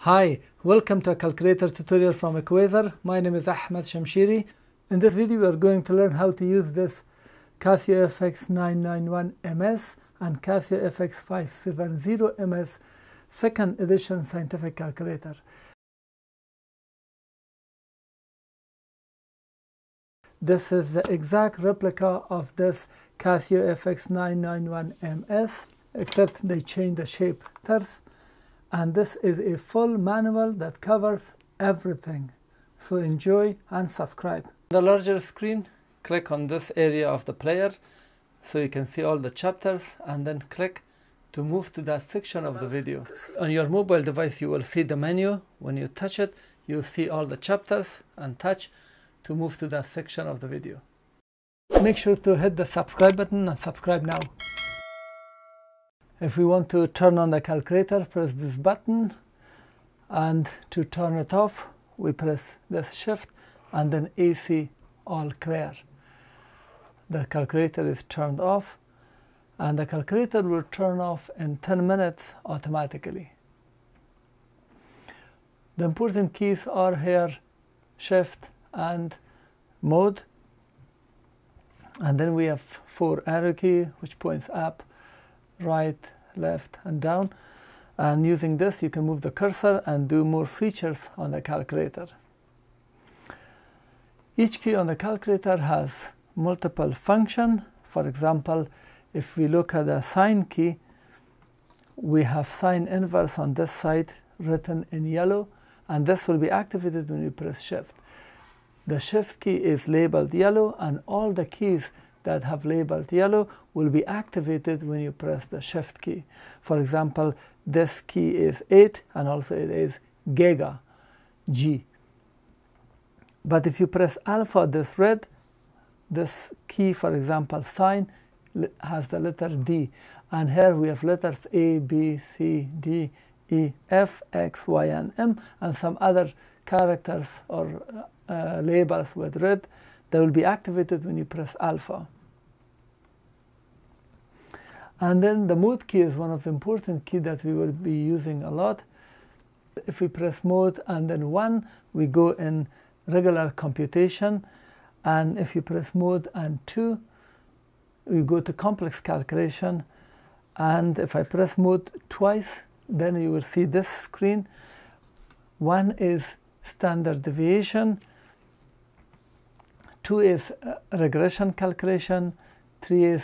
Hi, welcome to a calculator tutorial from Equator. My name is Ahmed Shamshiri. In this video we are going to learn how to use this Casio FX991MS and Casio FX570MS second edition scientific calculator. This is the exact replica of this Casio FX991MS, except they changed the shape letters. And this is a full manual that covers everything. So enjoy and subscribe. The larger screen, click on this area of the player so you can see all the chapters, and then click to move to that section of the video. On your mobile device you will see the menu. When you touch it, you'll see all the chapters, and touch to move to that section of the video. Make sure to hit the subscribe button and subscribe now. If we want to turn on the calculator, press this button, and to turn it off we press this shift and then AC all clear. The calculator is turned off, and the calculator will turn off in 10 minutes automatically. The important keys are here: shift and mode, and then we have 4 arrow key which points up, right, left and down, and using this you can move the cursor and do more features on the calculator. Each key on the calculator has multiple functions. For example, if we look at the sine key, we have sine inverse on this side written in yellow, and this will be activated when you press shift. The shift key is labeled yellow, and all the keys that have labeled yellow will be activated when you press the shift key. For example, this key is 8, and also it is giga, G. But if you press alpha, this red, this key, for example sine, has the letter D, and here we have letters A, B, C, D, E, F, X, Y, and M, and some other characters or labels with red. They will be activated when you press alpha. And then the mode key is one of the important keys that we will be using a lot. If we press mode and then 1, we go in regular computation, and if you press mode and 2, we go to complex calculation. And if I press mode twice, then you will see this screen. 1 is standard deviation, 2 is regression calculation, 3 is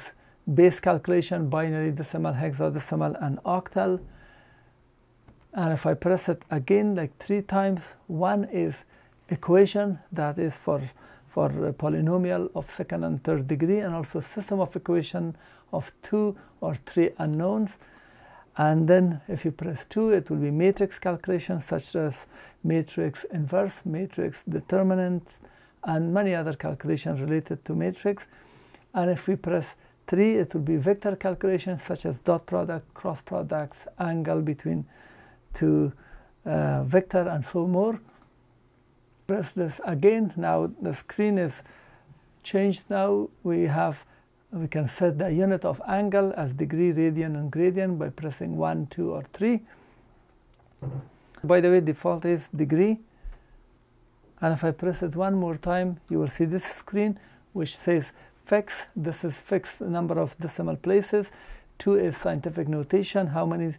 base calculation, binary, decimal, hexadecimal, and octal. And if I press it again like 3 times, 1 is equation, that is for a polynomial of second and third degree, and also system of equation of 2 or 3 unknowns. And then if you press 2, it will be matrix calculations such as matrix inverse, matrix determinant, and many other calculations related to matrix. And if we press 3, it will be vector calculations such as dot product, cross products, angle between 2 vector, and so more. Press this again. Now the screen is changed. Now we can set the unit of angle as degree, radian, and gradient by pressing 1, 2, or 3. By the way, default is degree. And if I press it one more time, you will see this screen which says fix. This is fixed number of decimal places. 2 is scientific notation, how many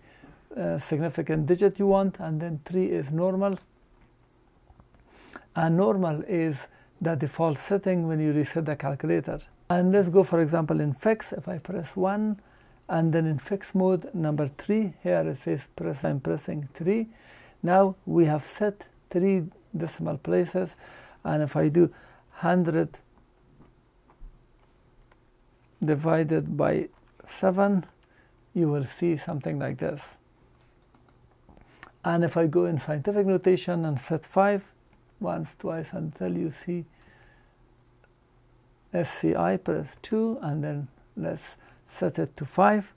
significant digits you want, and then 3 is normal. And normal is the default setting when you reset the calculator. And let's go, for example, in fix. If I press 1, and then in fix mode number 3, here it says I'm pressing 3. Now we have set 3 decimal places, and if I do 100 divided by 7, you will see something like this. And if I go in scientific notation and set 5 once, twice, until you see SCI, press 2, and then let's set it to 5.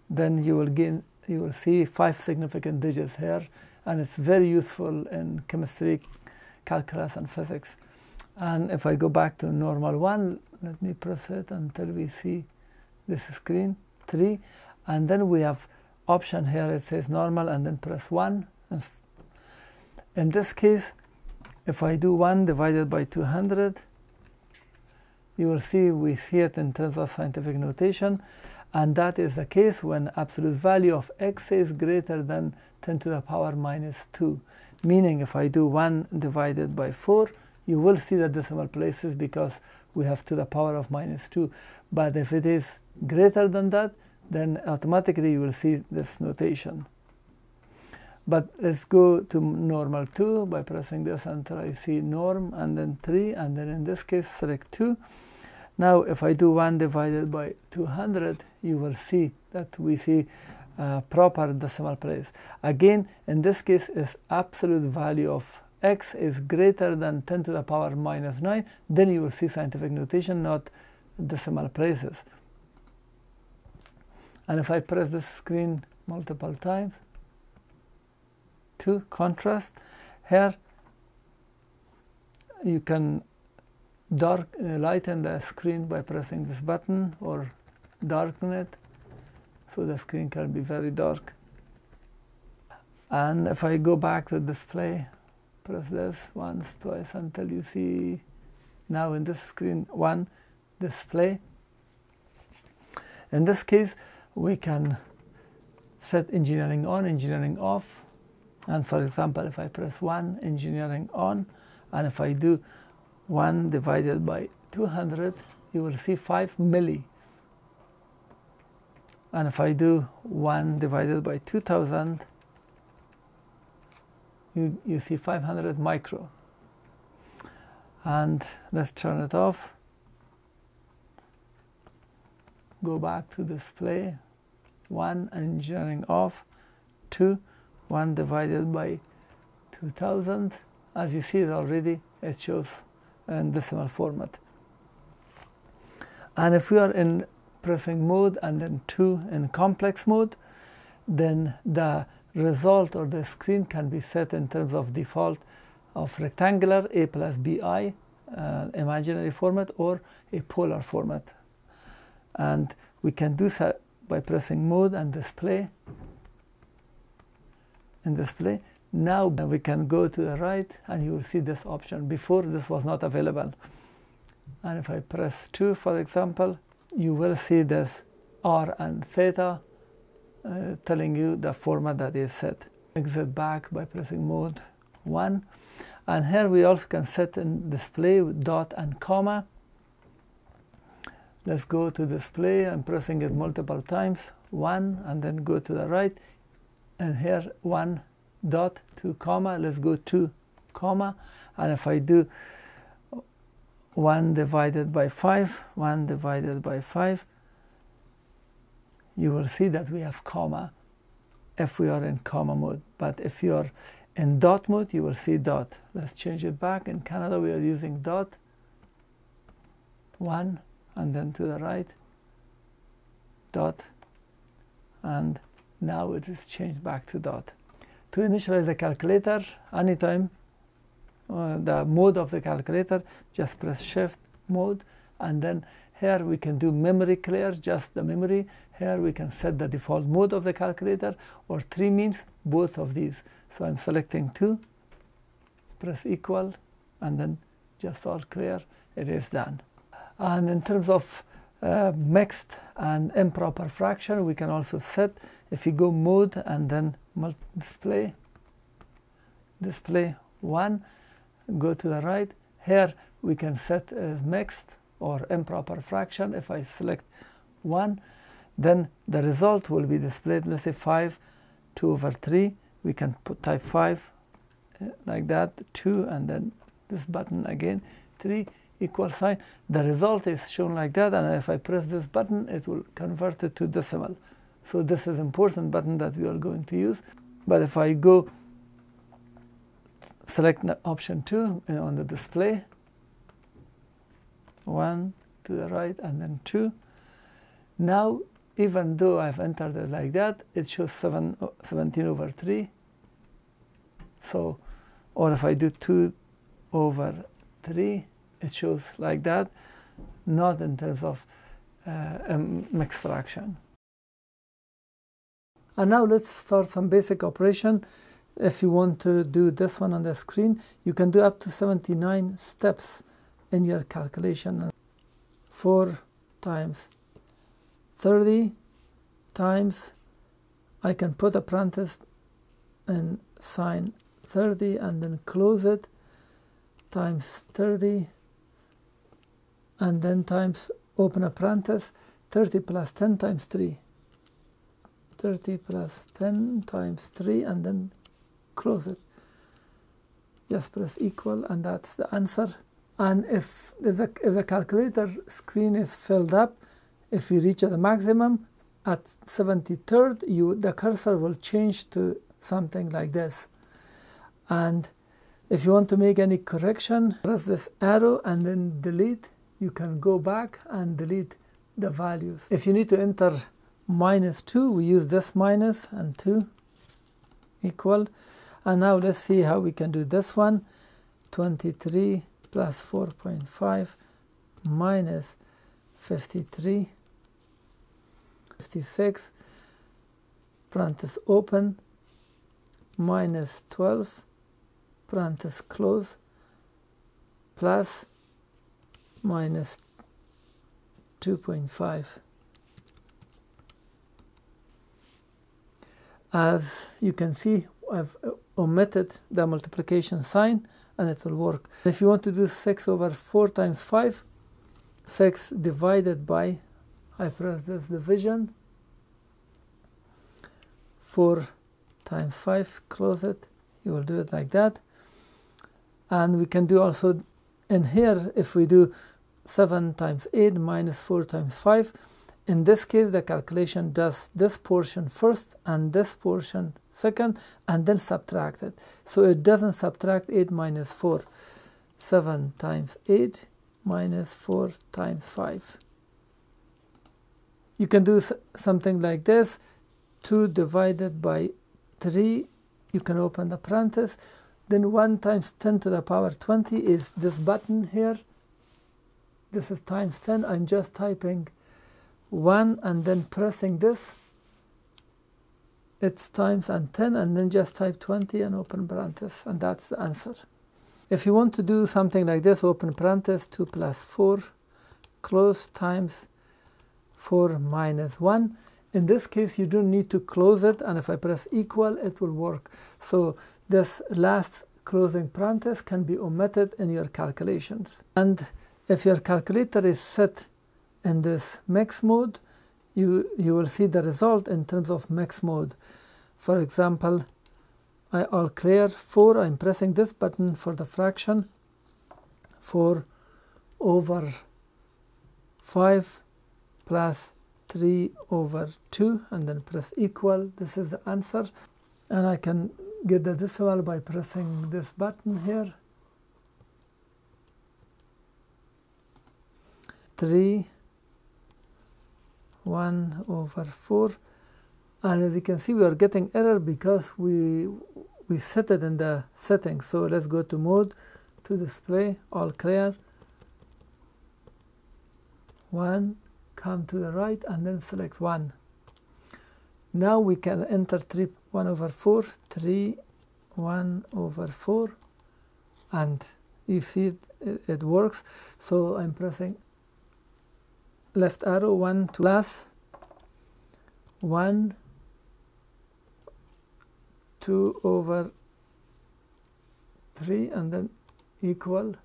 Then you will see 5 significant digits here, and it's very useful in chemistry, calculus, and physics. And if I go back to normal 1, let me press it until we see this screen 3, and then we have option here, it says normal, and then press 1. In this case, if I do 1 divided by 200, you will see we see it in terms of scientific notation, and that is the case when absolute value of x is greater than 10 to the power minus 2. Meaning if I do 1 divided by 4, you will see the decimal places because we have to the power of minus 2. But if it is greater than that, then automatically you will see this notation. But let's go to normal 2 by pressing this until I see norm, and then 3, and then in this case select 2. Now if I do 1 divided by 200, you will see that we see proper decimal place. Again, in this case, if absolute value of x is greater than 10 to the power minus 9, then you will see scientific notation, not decimal places. And if I press the screen multiple times to contrast, here you can lighten the screen by pressing this button or darken it, so the screen can be very dark. And if I go back to display, press this once, twice until you see now in this screen 1 display. In this case, we can set engineering on, engineering off. And for example, if I press 1, engineering on, and if I do 1 divided by 200, you will see 5 milli. And if I do 1 divided by 2000, you see 500 micro. And let's turn it off. Go back to display. 1, engineering off. 2, 1 divided by 2000. As you see already, it shows in decimal format. And if we are in pressing mode and then 2 in complex mode, then the result or the screen can be set in terms of default of rectangular A plus BI imaginary format or a polar format. And we can do so by pressing mode and display. In display, now we can go to the right and you will see this option. Before, this was not available. And if I press 2, for example, you will see this R and theta telling you the format that is set. Exit back by pressing mode 1. And here we also can set in display with dot and comma. Let's go to display and pressing it multiple times. 1, and then go to the right. And here 1 dot 2 comma. Let's go 2 comma. And if I do 1 divided by 5, 1 divided by 5, you will see that we have comma if we are in comma mode. But if you are in dot mode, you will see dot. Let's change it back. In Canada, we are using dot. 1, and then to the right, dot, and now it is changed back to dot. To initialize the calculator, anytime the mode of the calculator, just press shift mode, and then here we can do memory clear, just the memory. Here we can set the default mode of the calculator, or 3 means both of these. So I'm selecting 2, press equal, and then just all clear, it is done. And in terms of mixed and improper fraction, we can also set, if you go mode and then display 1, go to the right. Here we can set mixed or improper fraction. If I select 1, then the result will be displayed. Let's say 5, 2 over 3. We can type 5 like that, 2, and then this button again, 3, equal sign. The result is shown like that, and if I press this button, it will convert it to decimal. So this is important button that we are going to use. But if I go select option 2 on the display, 1 to the right and then 2, now even though I've entered it like that, it shows 17 over 3. So, or if I do 2 over 3, it shows like that, not in terms of mixed fraction. And now let's start some basic operation. If you want to do this one on the screen, you can do up to 79 steps in your calculation. 4 times 30 times, I can put a parenthesis and sign 30 and then close it, times 30, and then times, open a parenthesis, 30 plus 10 times 3. 30 plus 10 times 3 and then close it. Just press equal and that's the answer. And if the calculator screen is filled up, if you reach the maximum at 73rd, the cursor will change to something like this. And if you want to make any correction, press this arrow and then delete. You can go back and delete the values. If you need to enter -2, we use this minus and 2 equal. And now let's see how we can do this one. 23 plus 4.5 minus 53, 56, parenthesis open, minus 12, parenthesis close, plus minus 2.5. As you can see, I've omitted the multiplication sign and it will work. If you want to do 6 over 4 times 5, 6 divided by, I press this division, 4 times 5, close it, you will do it like that. And we can do also in here, if we do 7 times 8 minus 4 times 5, in this case the calculation does this portion first and this portion second and then subtract it. So it doesn't subtract 8 minus 4. 7 times 8 minus 4 times 5. You can do something like this. 2 divided by 3, you can open the parenthesis. Then 1 times 10 to the power 20 is this button here. This is times 10. I'm just typing 1 and then pressing this. It's times and 10 and then just type 20 and open parenthesis, and that's the answer. If you want to do something like this, open parenthesis, 2 plus 4, close, times 4 minus 1. In this case, you don't need to close it, and if I press equal, it will work. So this last closing parenthesis can be omitted in your calculations. And if your calculator is set in this mix mode, you will see the result in terms of mix mode. For example, all clear 4, I'm pressing this button for the fraction, 4 over 5 plus 3 over 2, and then press equal. This is the answer. And I can get the decimal by pressing this button here. 3, 1 over 4. And as you can see, we are getting error because we set it in the settings. So let's go to mode, to display, all clear. 1, come to the right and then select 1. Now we can enter 1 over 4, 3, 1 over 4, and you see it works. So I'm pressing left arrow, 1 to plus 1, 2 over 3, and then equal,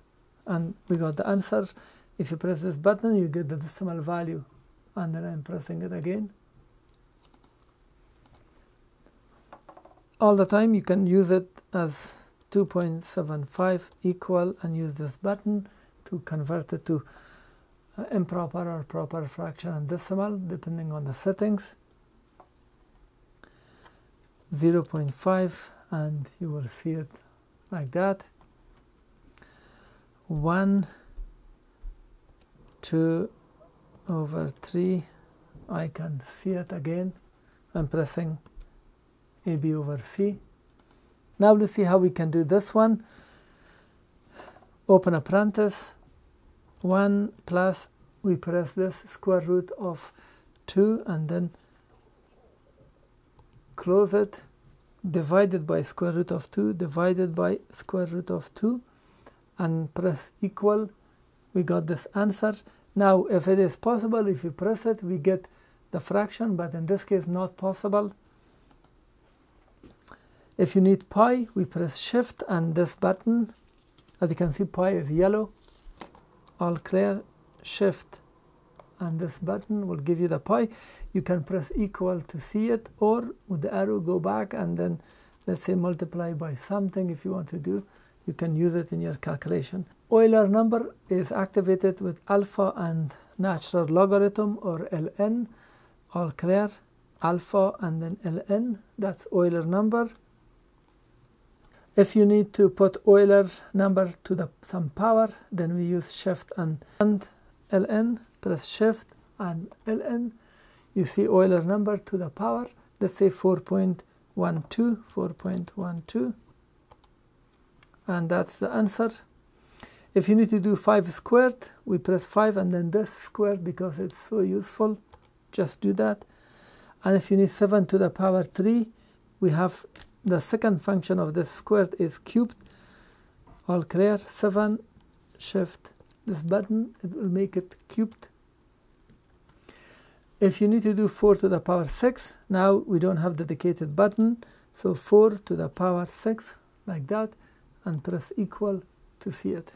and we got the answer. If you press this button, you get the decimal value, and then I'm pressing it again. All the time you can use it as 2.75 equal and use this button to convert it to improper or proper fraction and decimal depending on the settings. 0.5, and you will see it like that. 1, 2 over 3, I can see it again. I'm pressing AB over C. Now let's see how we can do this one. Open a parenthesis, 1 plus, we press this square root of 2 and then close it, divided by square root of 2, divided by square root of 2, and press equal. We got this answer. Now if it is possible, if you press it, we get the fraction, but in this case not possible. If you need pi, we press shift and this button. As you can see, pi is yellow. All clear, shift and this button will give you the pi. You can press equal to see it, or with the arrow go back and then let's say multiply by something. If you want to do, you can use it in your calculation. Euler number is activated with alpha and natural logarithm, or ln. All clear, alpha and then ln, that's Euler number. If you need to put Euler number to some power, then we use shift and ln. Press shift and ln. You see Euler number to the power. Let's say 4.12, and that's the answer. If you need to do 5 squared, we press 5 and then this squared because it's so useful. Just do that. And if you need 7 to the power 3, we have the second function of this squared is cubed. All clear, 7, shift this button, it will make it cubed. If you need to do 4 to the power 6, now we don't have dedicated button, so 4 to the power 6, like that, and press equal to see it.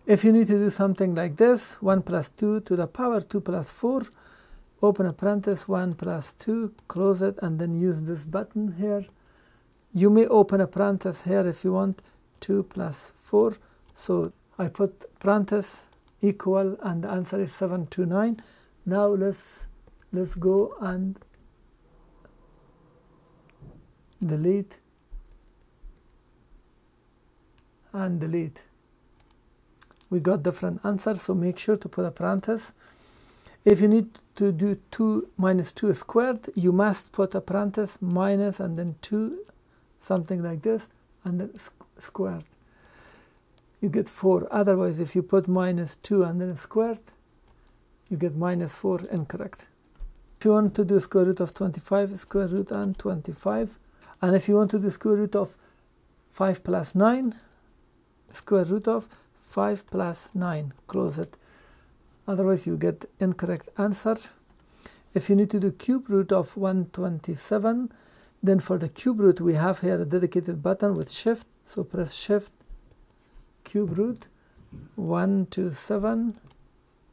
If you need to do something like this, 1 plus 2 to the power 2 plus 4, open a parenthesis, 1 plus 2, close it, and then use this button here. You may open a parenthesis here if you want, 2 plus 4. So I put parenthesis equal, and the answer is 729. Now let's go and delete and delete. We got different answers, so make sure to put a parenthesis. If you need to do 2 minus 2 squared, you must put a parenthesis, minus and then 2, something like this, and then squared. You get 4. Otherwise, if you put minus 2 and then squared, you get minus 4, incorrect. If you want to do square root of 25, square root and 25. And if you want to do square root of 5 plus 9, square root of 5 plus 9, close it. Otherwise, you get incorrect answer. If you need to do cube root of 127, then for the cube root, we have here a dedicated button with shift. So press shift, cube root, 127.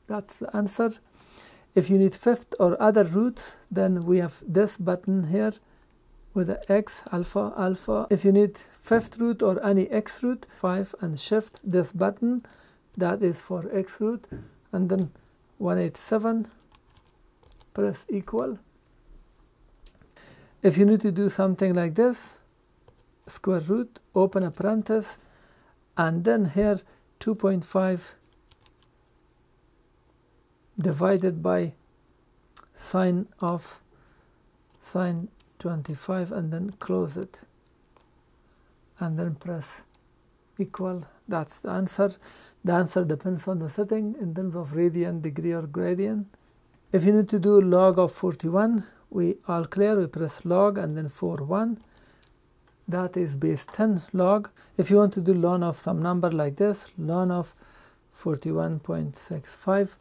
That's the answer. If you need fifth or other roots, then we have this button here with the x, alpha, alpha. If you need fifth root or any x root, 5 and shift this button. That is for x root. And then 187, press equal. If you need to do something like this, square root, open a parenthesis, and then here 2.5 divided by sine 25, and then close it, and then press equal. That's the answer. The answer depends on the setting in terms of radian, degree, or gradient. If you need to do log of 41, we all clear, we press log and then 41. That is base 10 log. If you want to do ln of some number like this, ln of 41.65,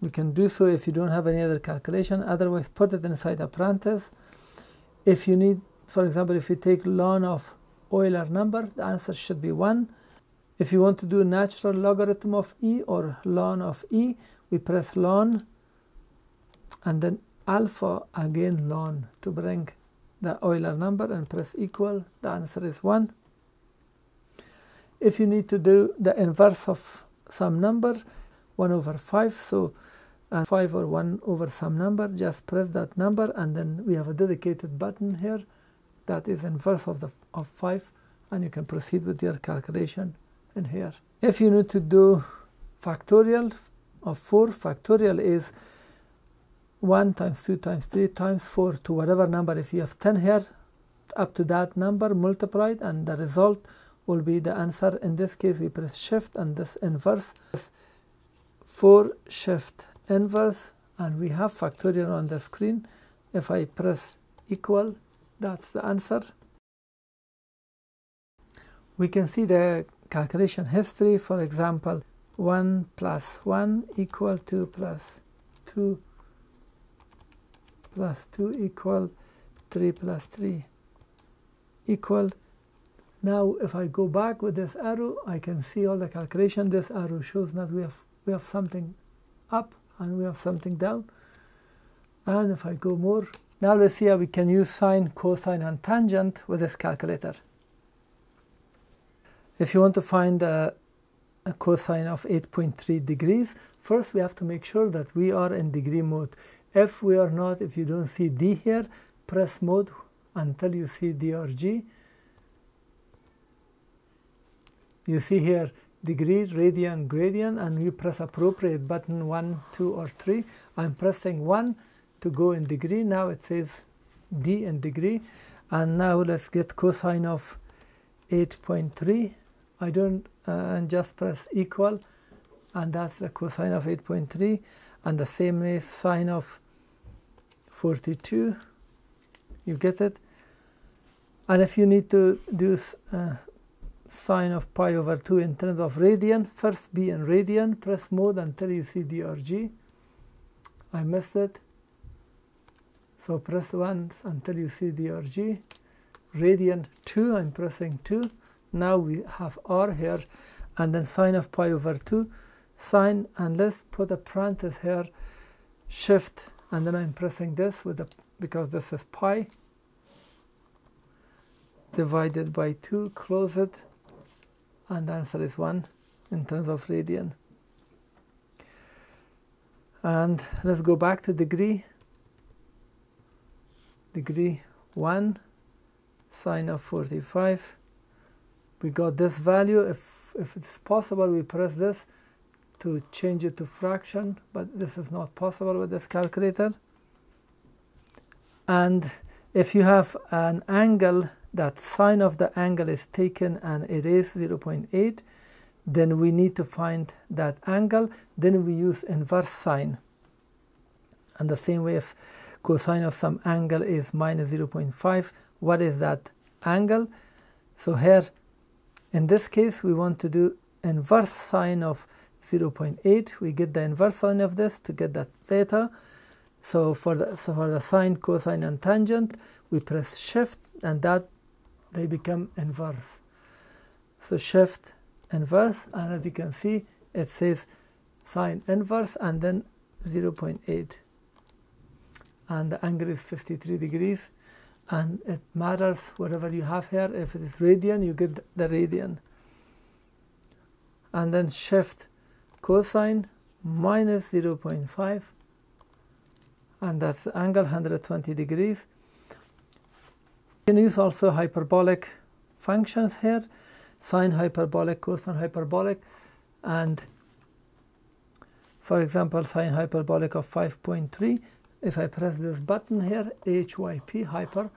we can do so if you don't have any other calculation. Otherwise, put it inside a parenthesis. If you need, for example, if you take ln of Euler number, the answer should be 1. If you want to do natural logarithm of e or ln of e, we press ln and then alpha again ln to bring the Euler number and press equal. The answer is 1. If you need to do the inverse of some number, 1 over 5, so 5 or 1 over some number, just press that number, and then we have a dedicated button here that is inverse of 5, and you can proceed with your calculation in here. If you need to do factorial of 4, factorial is 1 times 2 times 3 times 4 to whatever number. If you have 10 here, up to that number multiplied, and the result will be the answer. In this case, we press shift and this inverse, 4 shift inverse, and we have factorial on the screen. If I press equal, that's the answer. We can see the calculation history. For example, 1 plus 1 equal 2 plus 2 plus 2 equal 3 plus 3 equal. Now if I go back with this arrow, I can see all the calculation. This arrow shows that we have something up and we have something down. And if I go more, now let's see how we can use sine, cosine and tangent with this calculator. If you want to find a cosine of 8.3 degrees, first we have to make sure that we are in degree mode. If we are not, if you don't see D here, press mode until you see D or G. You see here degree, radian, gradient, and you press appropriate button 1, 2 or 3. I'm pressing 1 to go in degree. Now it says D in degree. And now let's get cosine of 8.3. I don't and just press equal, and that's the cosine of 8.3. And the same is sine of 42. You get it? And if you need to do sine of pi over 2 in terms of radian, first be in radian, press mode until you see D or G. I missed it. So press 1 until you see D or G. Radian 2, I'm pressing 2. Now we have R here, and then sine of pi over 2, sine, and let's put a parenthesis here, shift, and then I'm pressing this with the, because this is pi, divided by 2, close it, and the answer is 1 in terms of radian. And let's go back to degree. Degree 1, sine of 45. We got this value. If it's possible, we press this to change it to fraction, but this is not possible with this calculator. And if you have an angle, that sine of the angle is taken and it is 0.8, then we need to find that angle. Then we use inverse sine. And the same way, if cosine of some angle is minus 0.5, what is that angle? So here, in this case, we want to do inverse sine of 0.8. We get the inverse sine of this to get that theta. So for the sine, cosine, and tangent, we press shift, and that they become inverse. So shift, inverse, and as you can see, it says sine inverse and then 0.8. And the angle is 53 degrees. And it matters whatever you have here. If it is radian, you get the radian. And then shift cosine minus 0.5. And that's the angle, 120 degrees. You can use also hyperbolic functions here. Sine hyperbolic, cosine hyperbolic. And for example, sine hyperbolic of 5.3. If I press this button here, HYP, hyper,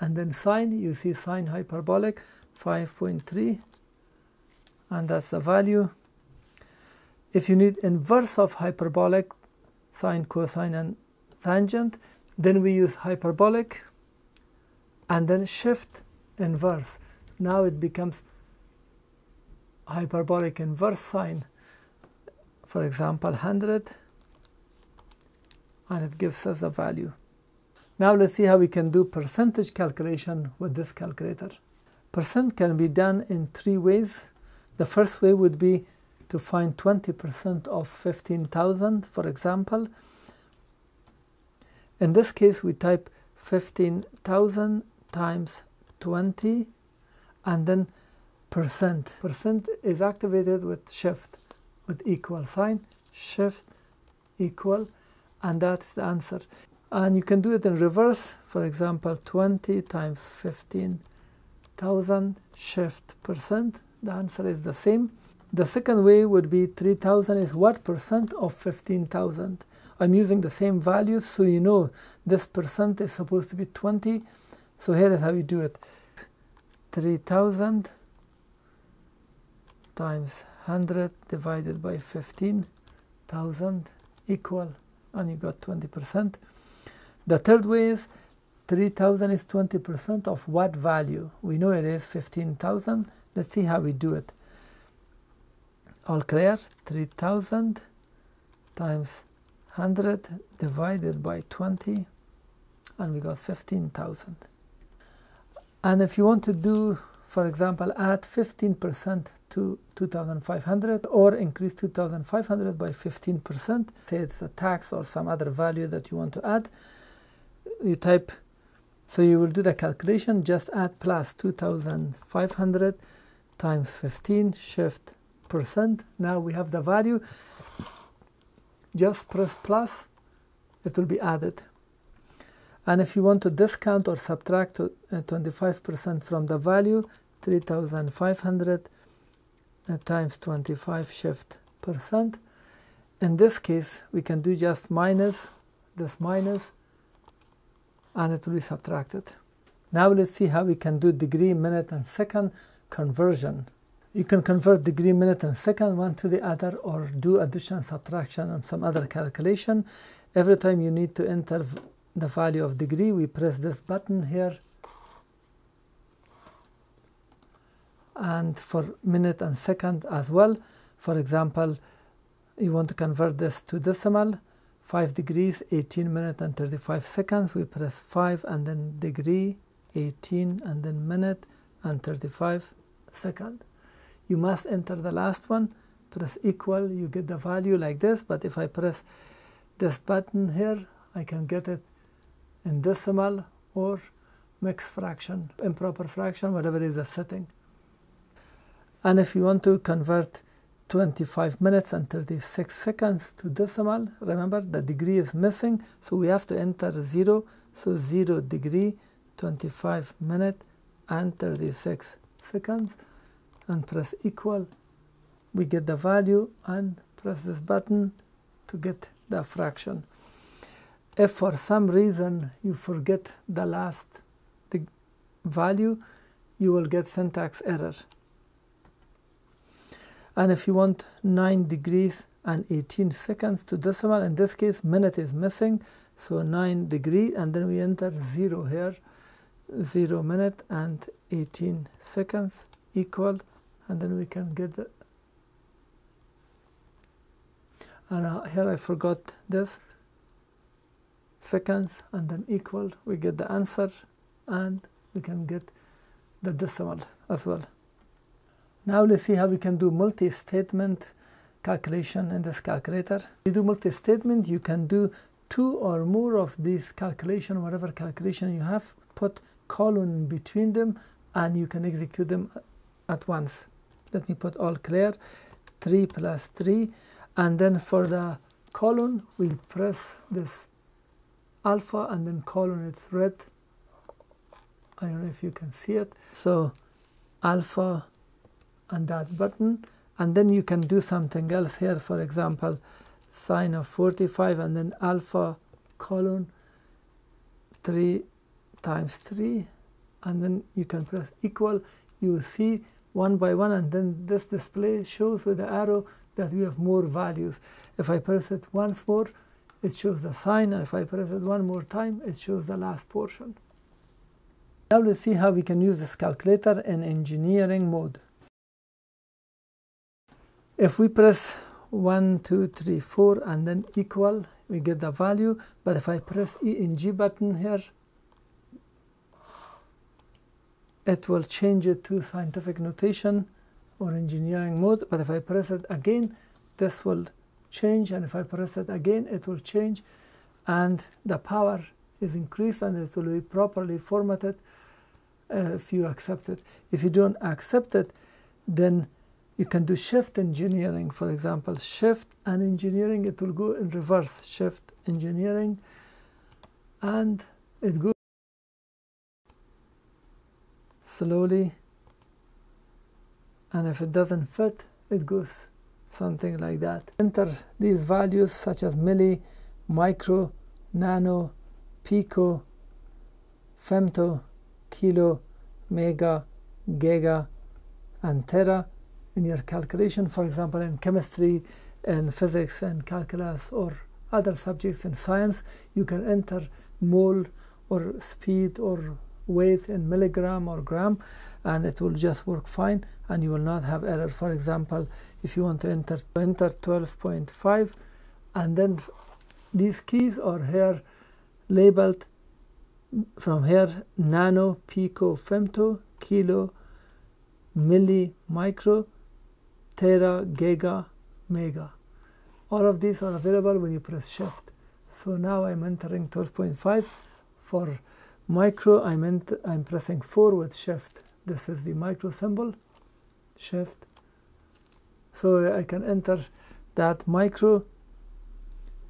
and then sine, you see sine hyperbolic 5.3, and that's the value. If you need inverse of hyperbolic, sine, cosine, and tangent, then we use hyperbolic and then shift inverse. Now it becomes hyperbolic inverse sine. For example, 100. And it gives us a value. Now let's see how we can do percentage calculation with this calculator. Percent can be done in 3 ways. The first way would be to find 20% of 15,000, for example. In this case, we type 15,000 times 20 and then percent. Percent is activated with shift, with equal sign, shift, equal, and that's the answer. And you can do it in reverse. For example, 20 times 15,000 shift percent. The answer is the same. The second way would be 3,000 is what percent of 15,000. I'm using the same values, so you know this percent is supposed to be 20. So here is how you do it. 3,000 times 100 divided by 15,000 equal and you got 20%. The third way is 3000 is 20% of what value? We know it is 15,000. Let's see how we do it. All clear? 3000 times 100 divided by 20, and we got 15,000. And if you want to do, for example, add 15% to 2,500 or increase 2,500 by 15%, say it's a tax or some other value that you want to add, you type, so you will do the calculation, just add plus 2,500 times 15, shift percent. Now we have the value, just press plus, it will be added. And if you want to discount or subtract 25% from the value, 3,500 times 25, shift percent. In this case, we can do just minus, this minus, and it will be subtracted. Now let's see how we can do degree, minute, and second conversion. You can convert degree, minute, and second one to the other, or do addition, subtraction, and some other calculation. Every time you need to enter the value of degree, we press this button here. And for minute and second as well. For example, you want to convert this to decimal, 5 degrees, 18 minutes and 35 seconds. We press 5 and then degree, 18 and then minute and 35 seconds. You must enter the last one, press equal, you get the value like this. But if I press this button here, I can get it in decimal or mixed fraction, improper fraction, whatever is the setting. And if you want to convert 25 minutes and 36 seconds to decimal, remember the degree is missing, so we have to enter 0. So 0 degree, 25 minutes and 36 seconds, and press equal. We get the value and press this button to get the fraction. If for some reason you forget the last value, you will get syntax error. And if you want 9 degrees and 18 seconds to decimal, in this case minute is missing, so 9 degree, and then we enter 0 here, 0 minute and 18 seconds equal, and then we can get the, and here I forgot this, seconds, and then equal, we get the answer, and we can get the decimal as well. Now let's see how we can do multi-statement calculation in this calculator. You do multi-statement, you can do 2 or more of these calculation, whatever calculation you have, put colon between them, and you can execute them at once. Let me put all clear, 3 plus 3, and then for the colon, we press this alpha, and then colon, it's red. I don't know if you can see it. So alpha and that button, and then you can do something else here, for example, sine of 45, and then alpha colon 3 times 3, and then you can press equal. You will see one by one, and then this display shows with the arrow that we have more values. If I press it once more, it shows the sign, and if I press it one more time, it shows the last portion. Now let's see how we can use this calculator in engineering mode. If we press 1, 2, 3, 4 and then equal, we get the value. But if I press ENG button here, it will change it to scientific notation or engineering mode. But if I press it again, this will change, and if I press it again, it will change, and the power is increased, and it will be properly formatted if you accept it. If you don't accept it, then you can do shift engineering, for example, shift and engineering, it will go in reverse, shift engineering, and it goes slowly, and if it doesn't fit, it goes something like that. Enter these values such as milli, micro, nano, pico, femto, kilo, mega, giga, and tera in your calculation, for example, in chemistry and physics and calculus or other subjects in science, you can enter mole or speed or weight in milligram or gram, and it will just work fine and you will not have error. For example, if you want to enter 12.5, and then these keys are here labeled from here: nano, pico, femto, kilo, milli, micro, tera, giga, mega. All of these are available when you press shift. So now I'm entering 12.5. For micro, I'm pressing 4 with shift. This is the micro symbol, shift. So I can enter that micro,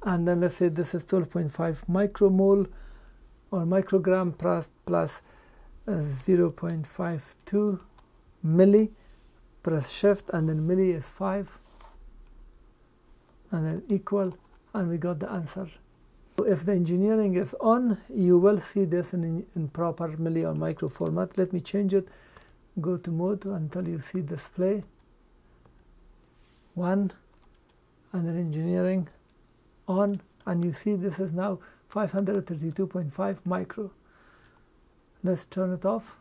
and then let's say this is 12.5 micromole or microgram plus 0.52 milli. Press shift, and then milli is 5, and then equal, and we got the answer. So if the engineering is on, you will see this in proper milli or micro format. Let me change it. Go to mode until you see display 1, and then engineering on, and you see this is now 532.5 micro. Let's turn it off.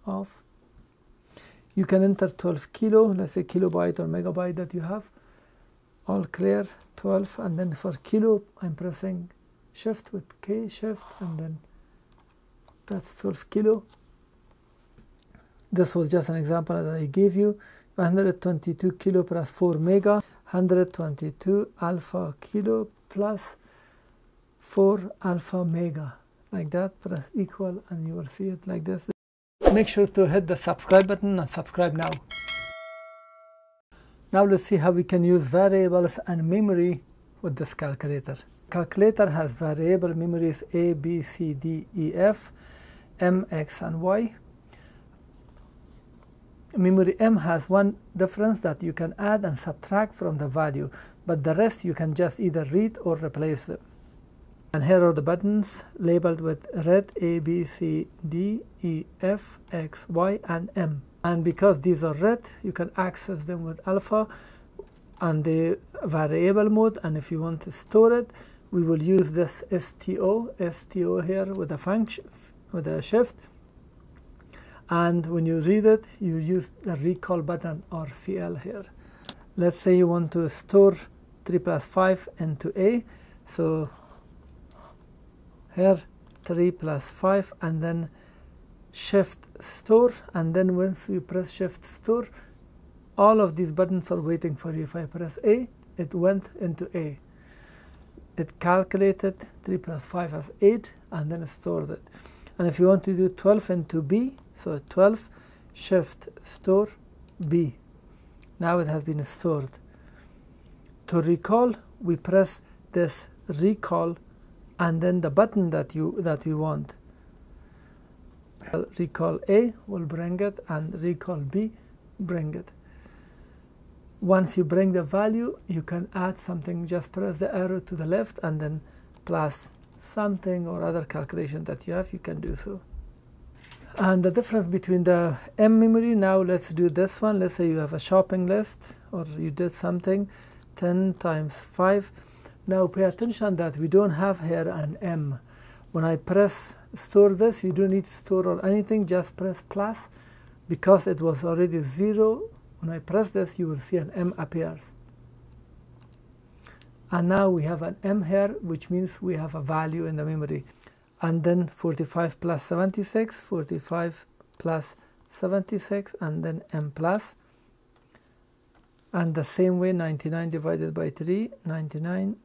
Off. You can enter 12 kilo, let's say kilobyte or megabyte that you have. All clear, 12, and then for kilo I'm pressing shift with K, shift, and then that's 12 kilo. This was just an example that I gave you. 122 kilo plus 4 mega, 122 alpha kilo plus 4 alpha mega. Like that, press equal, and you will see it like this. Make sure to hit the subscribe button and subscribe now. Now let's see how we can use variables and memory with this calculator. Calculator has variable memories A, B, C, D, E, F, M, X, and Y. Memory M has one difference, that you can add and subtract from the value, but the rest you can just either read or replace them. And here are the buttons labeled with red: A, B, C, D, E, F, X, Y, and M. And because these are red, you can access them with alpha and the variable mode. And if you want to store it, we will use this STO here with a function, with a shift. And when you read it, you use the recall button or CL here. Let's say you want to store 3 plus 5 into A. So here 3 plus 5, and then shift store, and then once you press shift store, all of these buttons are waiting for you. If I press A, it went into A. It calculated 3 plus 5 as 8, and then it stored it. And if you want to do 12 into B, so 12, shift store B. Now it has been stored. To recall, we press this recall, and then the button that we want. Recall A will bring it, and recall B bring it. Once you bring the value, you can add something. Just press the arrow to the left and then plus something or other calculation that you have, you can do so. And the difference between the M memory, now let's do this one. Let's say you have a shopping list, or you did something 10 times 5. Now pay attention that we don't have here an M. When I press store this, you don't need to store or anything, just press plus, because it was already 0. When I press this, you will see an M appear. And now we have an M here, which means we have a value in the memory. And then 45 plus 76, 45 plus 76, and then M plus. And the same way, 99 divided by 3, 99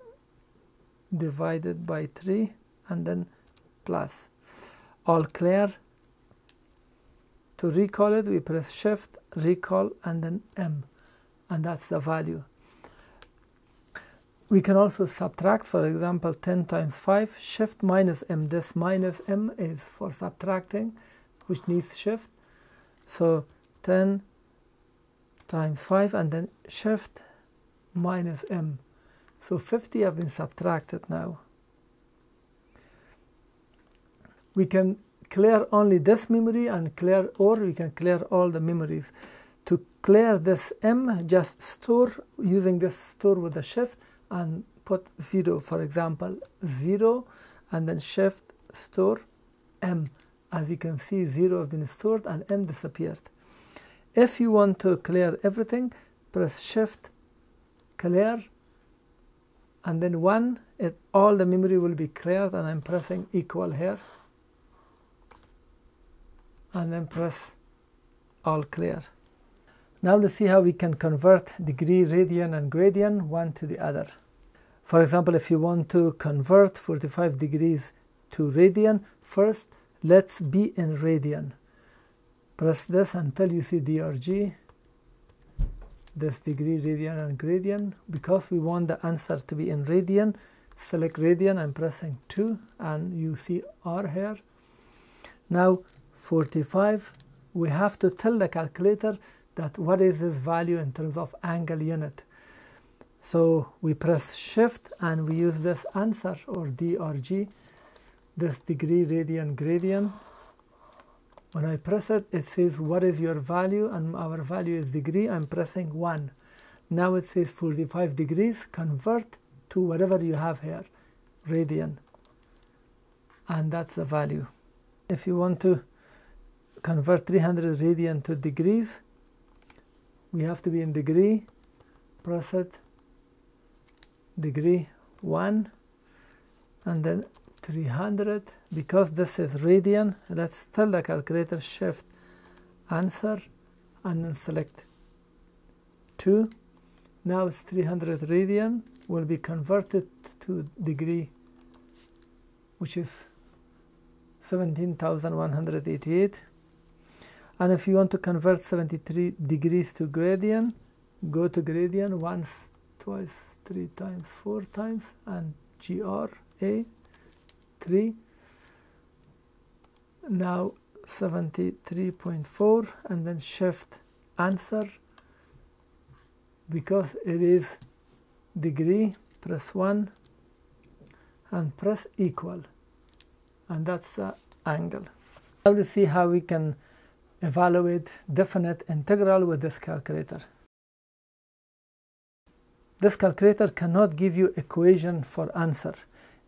divided by 3, and then plus. All clear. To recall it, we press shift, recall, and then M, and that's the value. We can also subtract. For example, 10 times 5, shift minus M. This minus M is for subtracting, which needs shift. So 10 times 5, and then shift minus M. So 50 have been subtracted now. We can clear only this memory and clear, or we can clear all the memories. to clear this m, just store, using this store with the shift, and put 0, for example 0, and then shift store m. As you can see, 0 has been stored and m disappeared. If you want to clear everything, press shift clear, and then 1, all the memory will be cleared, and I'm pressing equal here, and then press all clear. Now let's see how we can convert degree, radian, and gradian one to the other. For example, if you want to convert 45 degrees to radian, first let's be in radian. Press this until you see DRG, this degree, radian, and gradian. Because we want the answer to be in radian, select radian, I'm pressing 2, and you see R here. Now 45, we have to tell the calculator that what is this value in terms of angle unit. So we press shift and we use this answer, or DRG, this degree, radian, gradian. When I press it, it says what is your value, and our value is degree. I'm pressing 1. Now it says 45 degrees, convert to whatever you have here, radian, and that's the value. If you want to convert 300 radian to degrees, we have to be in degree, press it, degree 1, and then 300. Because this is radian, let's tell the calculator shift answer, and then select 2. Now it's 300 radian will be converted to degree, which is 17,188. And if you want to convert 73 degrees to gradian, go to gradian once, twice, 3 times, 4 times, and GRA 3. Now 73.4, and then shift answer. Because it is degree, press 1 and press equal, and that's the angle. Now let's see how we can evaluate definite integral with this calculator. This calculator cannot give you equation for answer.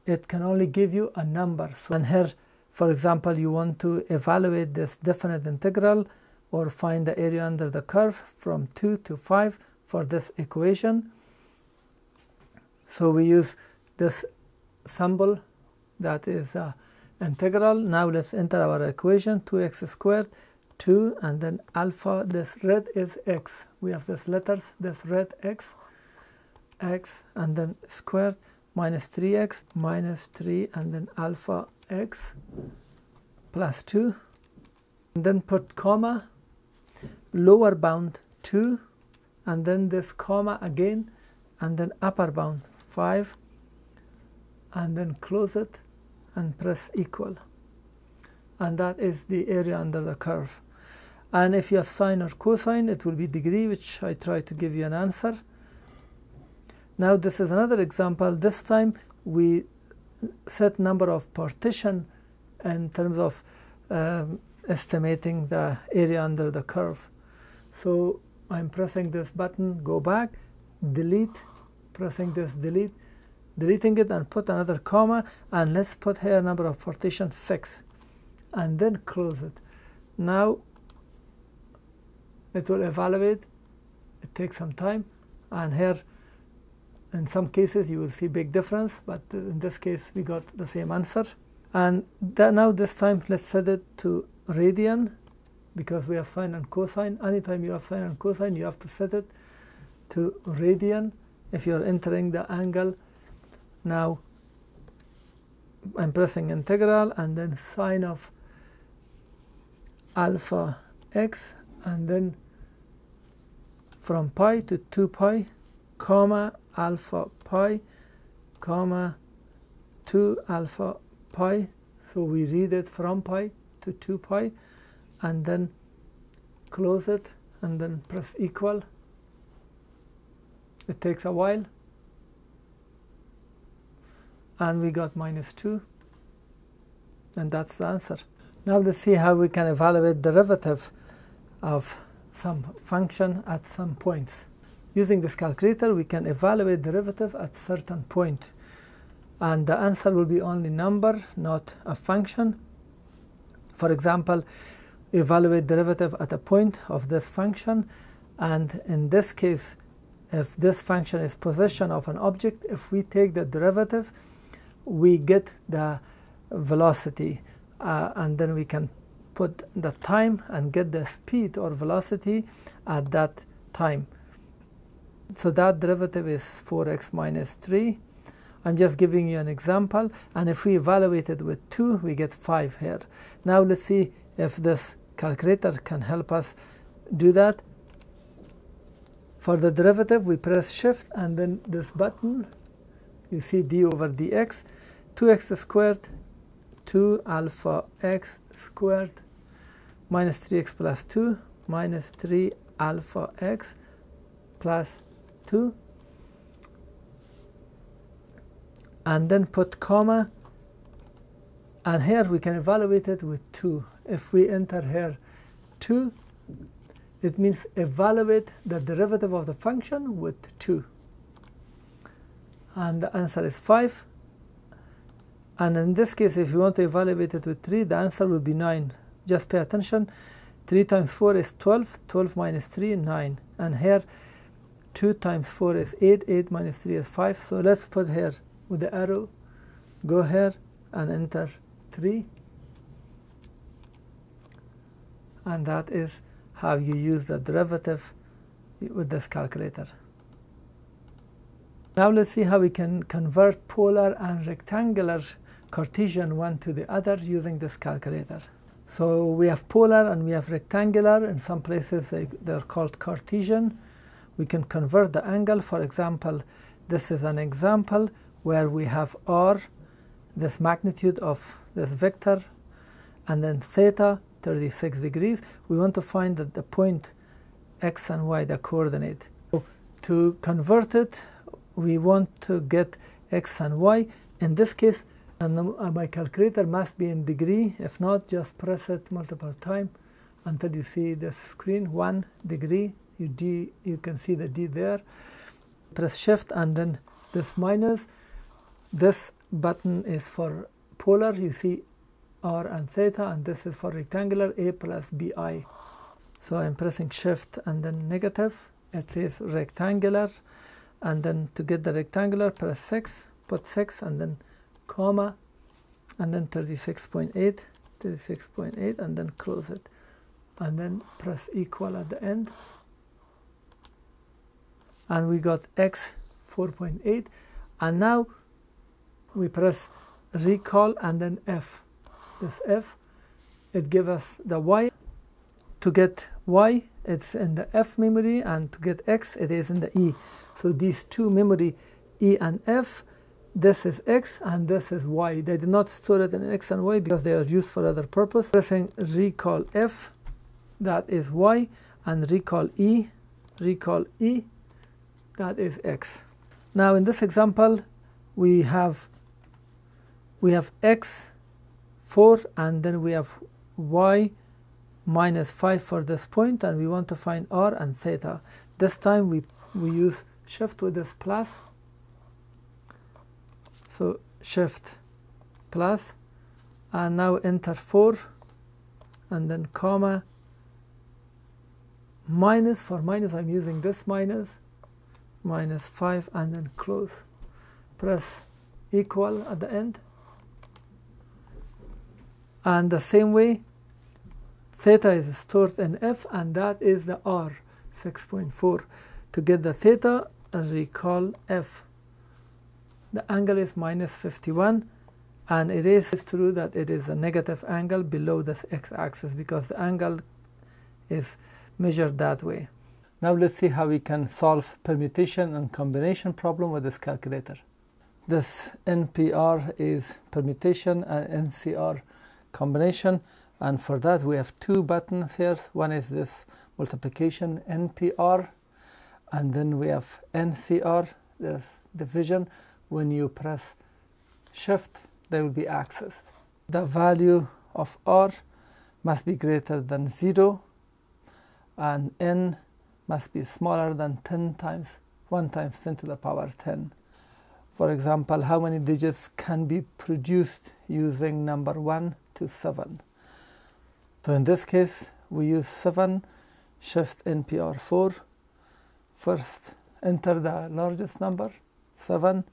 It can only give you a number. So, and here, for example, you want to evaluate this definite integral or find the area under the curve from 2 to 5 for this equation. So we use this symbol, that is integral. Now let's enter our equation, 2x squared, 2, and then alpha, this red is x. We have these letters, this red x, and then squared, minus 3x, minus 3, and then alpha x, plus 2. And then put comma, lower bound 2, and then this comma again, and then upper bound 5, and then close it and press equal. And that is the area under the curve. And if you have sine or cosine, it will be degree, which I try to give you an answer. Now this is another example. This time we set number of partition in terms of estimating the area under the curve. So I'm pressing this button, go back, delete, pressing this delete, deleting it, and put another comma, and let's put here number of partition 6, and then close it. Now it will evaluate. It takes some time, and here in some cases you will see big difference, but in this case we got the same answer. And now this time let's set it to radian, because we have sine and cosine. Anytime you have sine and cosine, you have to set it to radian if you're entering the angle. Now I'm pressing integral, and then sine of alpha x, and then from pi to 2 pi, comma alpha pi, comma 2 alpha pi. So we read it from pi to 2 pi, and then close it, and then press equal. It takes a while, and we got minus 2, and that's the answer. Now let's see how we can evaluate derivative of some function at some points. Using this calculator, we can evaluate derivative at certain point, and the answer will be only number, not a function. For example, evaluate derivative at a point of this function, and in this case, if this function is position of an object, if we take the derivative, we get the velocity, and then we can put the time and get the speed or velocity at that time. So that derivative is 4x minus 3. I'm just giving you an example, and if we evaluate it with 2, we get 5 here. Now let's see if this calculator can help us do that. For the derivative, we press shift and then this button, you see d over dx, 2x squared, 2 alpha x squared, minus 3x plus 2, minus 3 alpha x plus 2, and then put comma, and here we can evaluate it with 2. If we enter here 2, it means evaluate the derivative of the function with 2. And the answer is 5. And in this case, if you want to evaluate it with 3, the answer will be 9. Just pay attention. 3 times 4 is 12. 12 minus 3, 9. And here, 2 times 4 is 8. 8 minus 3 is 5. So let's put here with the arrow. Go here and enter 3. And that is how you use the derivative with this calculator. Now let's see how we can convert polar and rectangular Cartesian one to the other using this calculator. So we have polar and we have rectangular. In some places they're called Cartesian. We can convert the angle. For example, this is an example where we have r, this magnitude of this vector, and then theta, 36 degrees. We want to find that the point x and y, the coordinate. So to convert it, we want to get x and y. In this case, and my calculator must be in degree. If not, just press it multiple times until you see the screen 1 degree. You can see the d there. Press shift and then this minus. This button is for polar. You see r and theta, and this is for rectangular, a plus bi. So I'm pressing shift and then negative. It says rectangular, and then to get the rectangular, press 6, put 6 and then comma, and then 36.8, 36.8, and then close it, and then press equal at the end, and we got x 4.8. And now we press recall and then f. This f, it gives us the y. To get y, it's in the f memory, and to get x, it is in the e. So these two memory, e and f, this is x and this is y. They did not store it in x and y because they are used for other purpose. Pressing recall f, that is y, and recall e, that is x. Now in this example, we have x 4, and then we have y minus 5 for this point, and we want to find r and theta. This time we use shift with this plus. So shift plus, and now enter 4 and then comma, minus. For minus I'm using this minus 5, and then close. Press equal at the end. And the same way, theta is stored in f, and that is the r, 6.4. To get the theta, recall f. The angle is minus 51, and it is true that it is a negative angle below this x-axis because the angle is measured that way. Now let's see how we can solve permutation and combination problem with this calculator. This NPR is permutation and NCR combination, and for that we have two buttons here. One is this multiplication, NPR, and then we have NCR, this division. When you press shift, they will be accessed. The value of r must be greater than 0, and n must be smaller than 10 times 1 times 10 to the power 10. For example, how many digits can be produced using number 1 to 7? So in this case, we use 7, shift NPR4. First, enter the largest number, 7,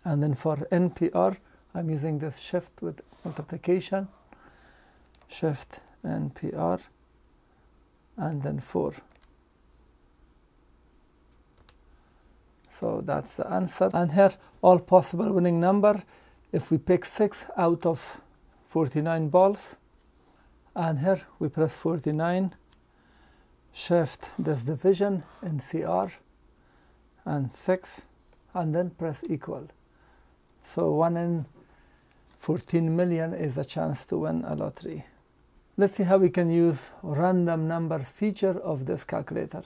and then for NPR, I'm using this shift with multiplication, shift NPR, and then 4. So that's the answer. And here, all possible winning number, if we pick 6 out of 49 balls, and here we press 49, shift this division in CR, and 6, and then press equal. So 1 in 14 million is a chance to win a lottery. Let's see how we can use random number feature of this calculator.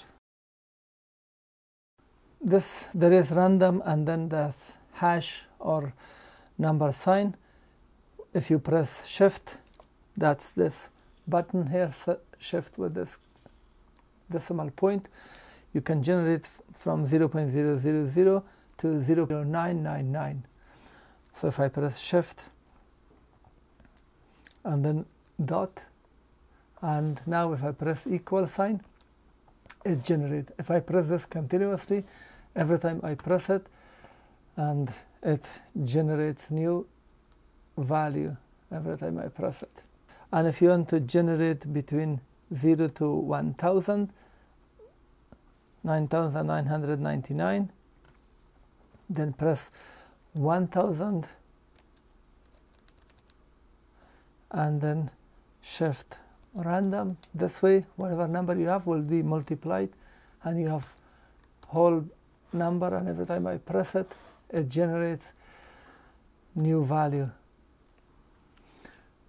There is random and then the hash or number sign. If you press shift, that's this button here, shift with this decimal point, you can generate from 0.000 to 0.999. So if I press shift and then dot, and now if I press equal sign, it generates. If I press this continuously, every time I press it, and it generates new value every time I press it. And if you want to generate between 0 to 1000, 9999, then press 1000 and then shift random. This way, whatever number you have will be multiplied, and you have whole number, and every time I press it, it generates new value.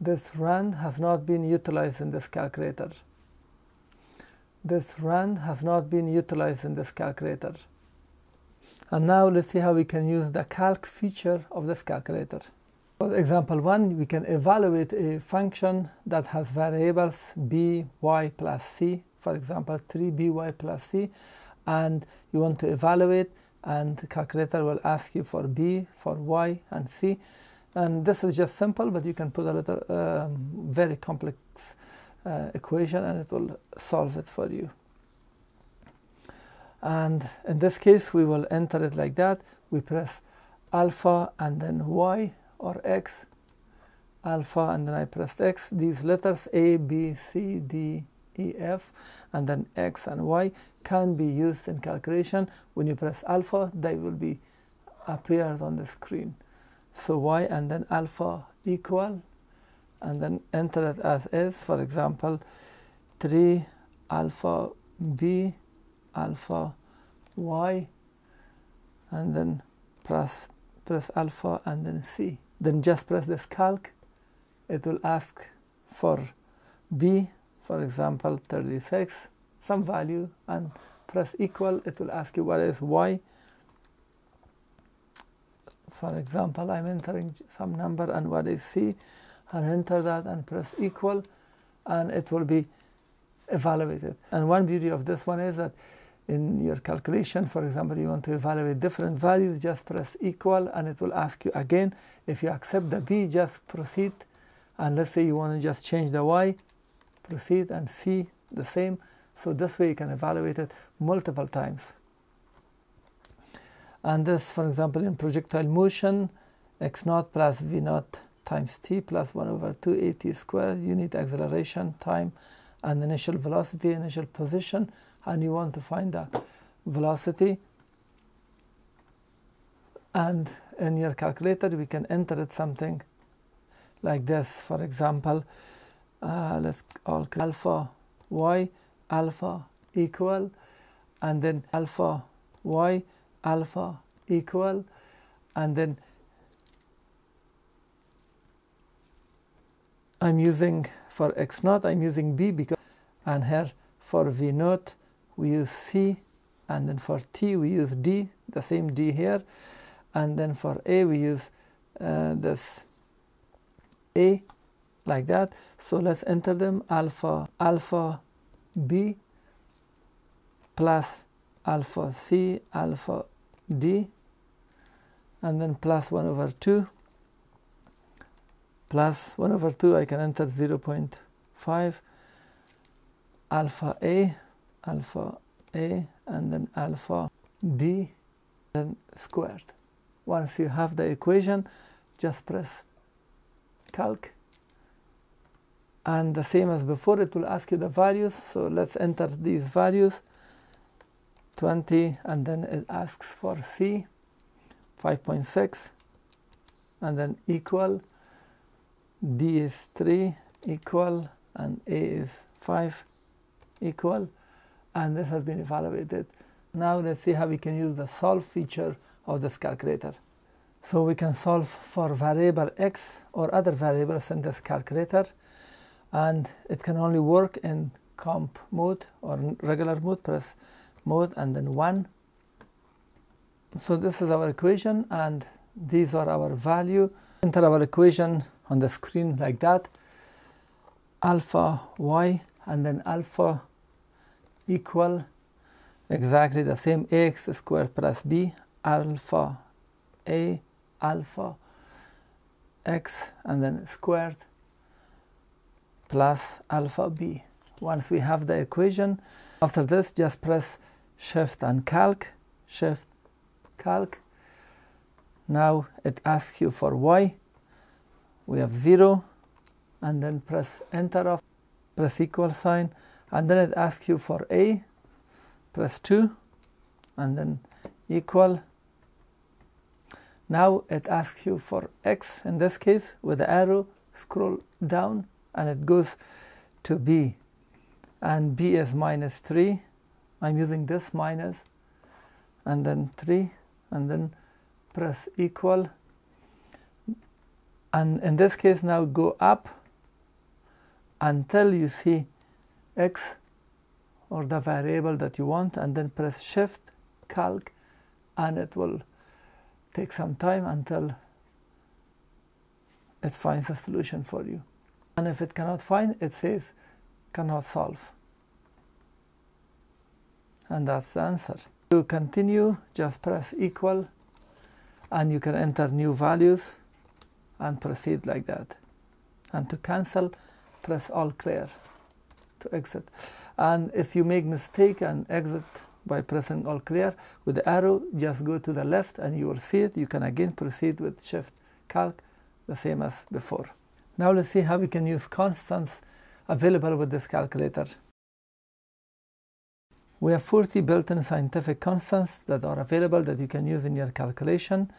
This rand has not been utilized in this calculator. This rand has not been utilized in this calculator. And now let's see how we can use the calc feature of this calculator. For example 1, we can evaluate a function that has variables b, y plus c, for example 3by plus c, and you want to evaluate, and the calculator will ask you for b, for y, and c. And this is just simple, but you can put a little very complex equation and it will solve it for you. And in this case, we will enter it like that. We press alpha and then y or x, alpha and then I pressed x. These letters A, B, C, D, E, F, and then x and y can be used in calculation. When you press alpha, they will be appeared on the screen. So y and then alpha equal, and then enter it as is. For example, 3 alpha b alpha y, and then press alpha and then c. Then just press this calc. It will ask for b, for example 36, some value, and press equal. It will ask you what is y. For example, I'm entering some number and what is c, and enter that and press equal, and it will be evaluated. And one beauty of this one is that in your calculation, for example, you want to evaluate different values, just press equal and it will ask you again. If you accept the b, just proceed, and let's say you want to just change the y, proceed, and c the same. So this way you can evaluate it multiple times. And this, for example, in projectile motion, x0 plus v0 times t plus 1 over 2 at squared, unit acceleration, time, and initial velocity, initial position, and you want to find the velocity. And in your calculator, we can enter it something like this. For example, let's all alpha y, alpha equal, and then alpha y, alpha equal, and then I'm using for x0, I'm using b, because, and here for v0 we use c, and then for t we use d, the same d here, and then for a we use this a, like that. So let's enter them. Alpha B plus alpha C alpha D, and then plus 1 over 2 plus 1 over 2, I can enter 0.5 alpha A, and then alpha D, then squared. Once you have the equation, just press calc, and the same as before, it will ask you the values. So let's enter these values, 20, and then it asks for C, 5.6, and then equal, D is 3, equal, and A is 5, equal, and this has been evaluated. Now let's see how we can use the solve feature of this calculator. So we can solve for variable x or other variables in this calculator, and it can only work in comp mode or regular mode. Press mode and then 1. So this is our equation, and these are our value. Enter our equation on the screen like that, alpha y and then alpha equal exactly the same, ax squared plus b, alpha a alpha x and then squared plus alpha b. Once we have the equation, after this just press shift and calc, shift calc. Now it asks you for y, we have 0, and then press enter, press equal sign, and then it asks you for a, press 2, and then equal. Now it asks you for x, in this case with the arrow, scroll down and it goes to b, and b is minus 3. I'm using this minus, and then 3, and then press equal, and in this case now go up until you see x or the variable that you want, and then press shift calc, and it will take some time until it finds a solution for you. And if it cannot find, it says cannot solve, and that's the answer. To continue, just press equal, and you can enter new values and proceed like that. And to cancel, press all clear to exit. And if you make mistake and exit by pressing all clear with the arrow, just go to the left and you will see it. You can again proceed with shift calc, the same as before. Now let's see how we can use constants available with this calculator. We have 40 built-in scientific constants that are available that you can use in your calculation.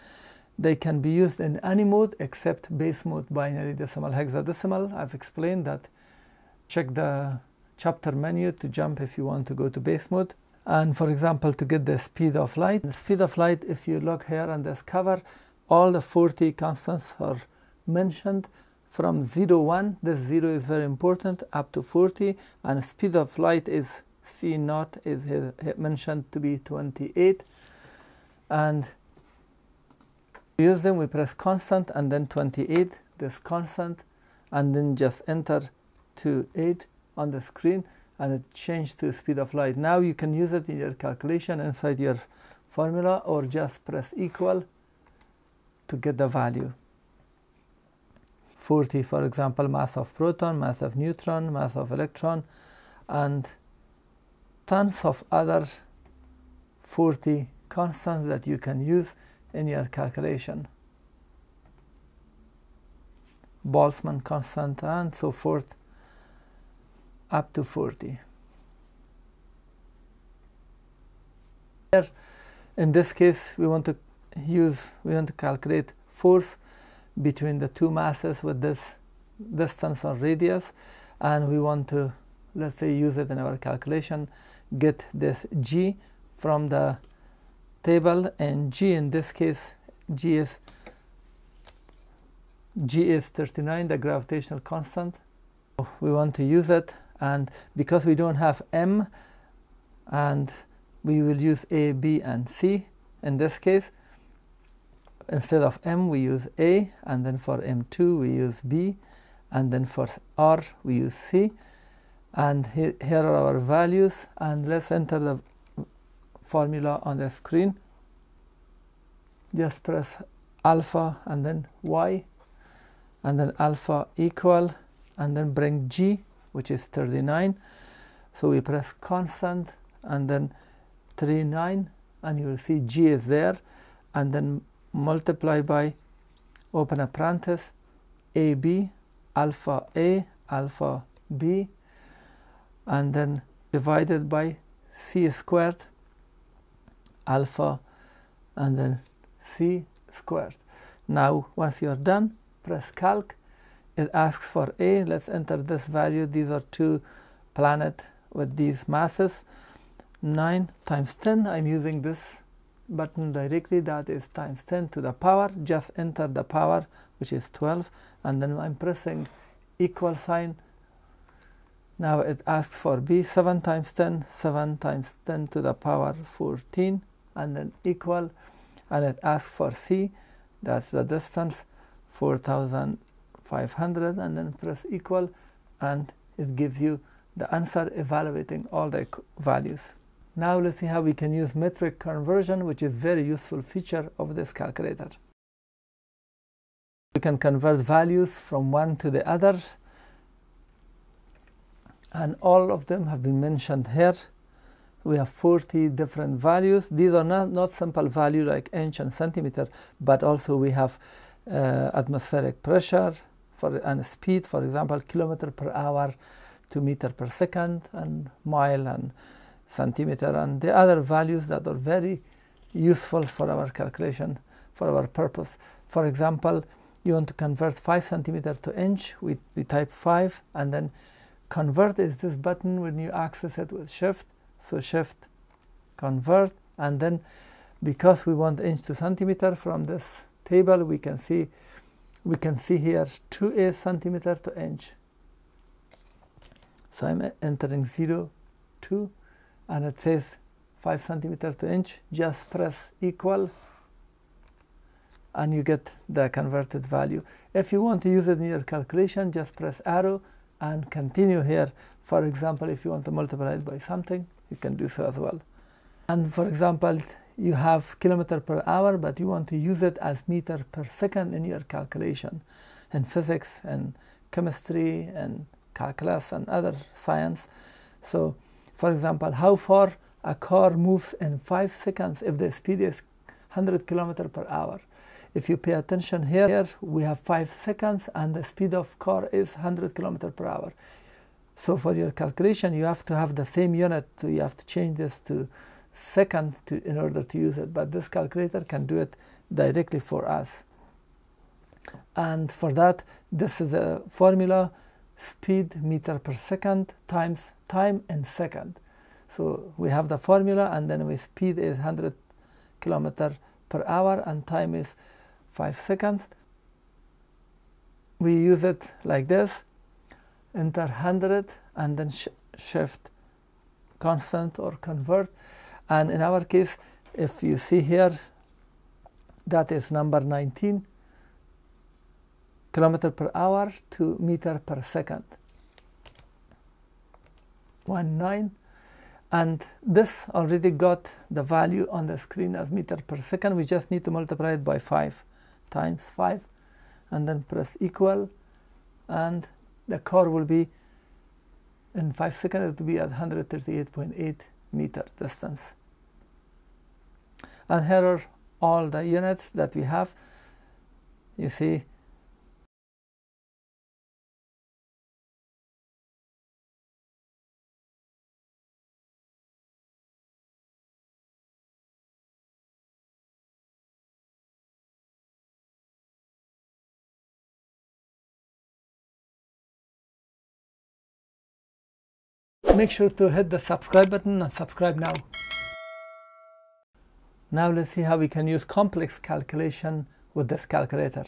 They can be used in any mode except base mode, binary, decimal, hexadecimal. I've explained that. Check the chapter menu to jump if you want to go to base mode. And for example, to get the speed of light. The speed of light, if you look here on this cover, all the 40 constants are mentioned from 0, 1, this 0 is very important, up to 40, and speed of light is C naught is mentioned to be 28, and to use them we press constant and then 28, this constant, and then just enter to 8 on the screen, and it changed to speed of light. Now you can use it in your calculation inside your formula, or just press equal to get the value. 40, for example, mass of proton, mass of neutron, mass of electron, and tons of other 40 constants that you can use in your calculation. Boltzmann constant and so forth, up to 40. Here, in this case, we want to calculate force between the two masses with this distance or radius, and we want to, let's say, use it in our calculation, get this G from the table, and G in this case, G is 39, the gravitational constant. We want to use it, and because we don't have M, and we will use A, B, and C in this case. Instead of M, we use A, and then for M2 we use B, and then for R we use C. And here are our values, and let's enter the formula on the screen. Just press alpha and then y, and then alpha equal, and then bring g, which is 39. So we press constant and then 39, and you will see g is there, and then multiply by, open a parenthesis, ab, alpha a, alpha b, and then divided by c squared, alpha, and then c squared. Now once you are done, press calc. It asks for a. Let's enter this value. These are two planets with these masses. 9 times 10. I'm using this button directly. That is times 10 to the power. Just enter the power, which is 12, and then I'm pressing equal sign. Now it asks for b. 7 times 10. 7 times 10 to the power 14, and then equal, and it asks for c. That's the distance, 4,500, and then press equal, and it gives you the answer evaluating all the values. Now let's see how we can use metric conversion, which is very useful feature of this calculator. We can convert values from one to the others, and all of them have been mentioned here. We have 40 different values. These are not simple value like inch and centimeter, but also we have atmospheric pressure and speed, for example, kilometer per hour to meter per second, and mile and centimeter, and the other values that are very useful for our calculation, for our purpose. For example, you want to convert 5 centimeter to inch, we type 5, and then convert is this button when you access it with shift. So shift, convert, and then because we want inch to centimeter from this table, we can see here 2 centimeter to inch. So I'm entering 0, 2, and it says 5 centimeter to inch. Just press equal, and you get the converted value. If you want to use it in your calculation, just press arrow and continue here. For example, if you want to multiply it by something, you can do so as well. And for example, you have kilometer per hour, but you want to use it as meter per second in your calculation, in physics and chemistry and calculus and other science. So for example, how far a car moves in 5 seconds if the speed is 100 kilometer per hour. If you pay attention here, we have 5 seconds and the speed of car is 100 kilometer per hour. So for your calculation, you have to have the same unit. So you have to change this to second in order to use it. But this calculator can do it directly for us. And for that, this is a formula: speed meter per second times time in second. So we have the formula, and then we speed is 100 kilometer per hour and time is 5 seconds. We use it like this: enter 100 and then shift constant or convert. And in our case, if you see here, that is number 19 kilometer per hour to meter per second, 19. And this already got the value on the screen as meter per second. We just need to multiply it by 5 times 5 and then press equal, and the car will be in 5 seconds. It will be at 138.8 meter distance. And here are all the units that we have. You see, make sure to hit the subscribe button and subscribe now. Now let's see how we can use complex calculation with this calculator.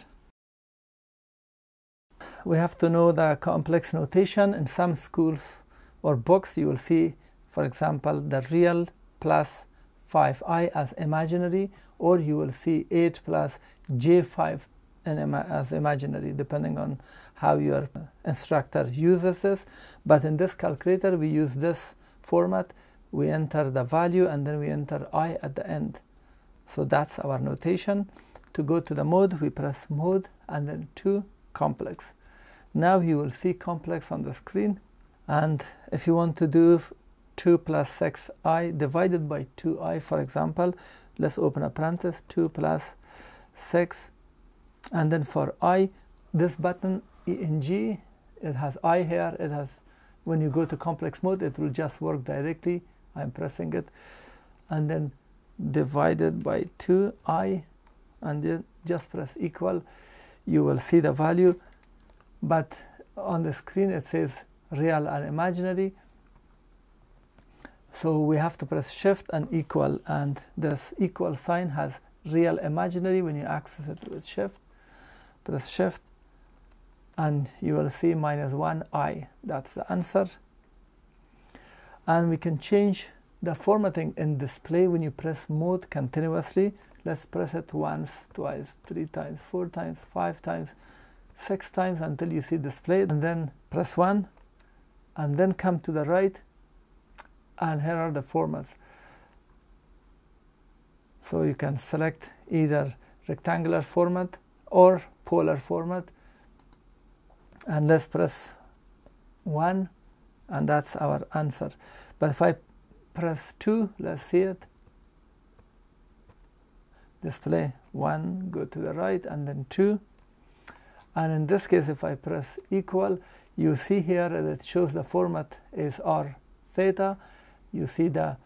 We have to know the complex notation. In some schools or books, you will see, for example, the real plus 5i as imaginary, or you will see 8 plus j5 as imaginary, depending on how your instructor uses this. But in this calculator, we use this format. We enter the value and then we enter I at the end. So that's our notation. To go to the mode, we press mode and then 2 complex. Now you will see complex on the screen. And if you want to do 2 plus 6i divided by 2i, for example, let's open a parenthesis, 2 plus 6, and then for I, this button ENG, it has I here, it has, when you go to complex mode, it will just work directly. I'm pressing it, and then divided by 2i, and then just press equal. You will see the value, but on the screen it says real and imaginary. So we have to press shift and equal, and this equal sign has real imaginary. When you access it with shift, press shift and you will see -1i. That's the answer. And we can change the formatting in display when you press mode continuously. Let's press it once, twice, 3 times, 4 times, 5 times, 6 times until you see display, and then press 1 and then come to the right, and here are the formats. So you can select either rectangular format or polar format, and let's press 1 and that's our answer. But if I press 2, let's see it. Display 1, go to the right, and then 2. And in this case, if I press equal, you see here that it shows the format is r theta. You see the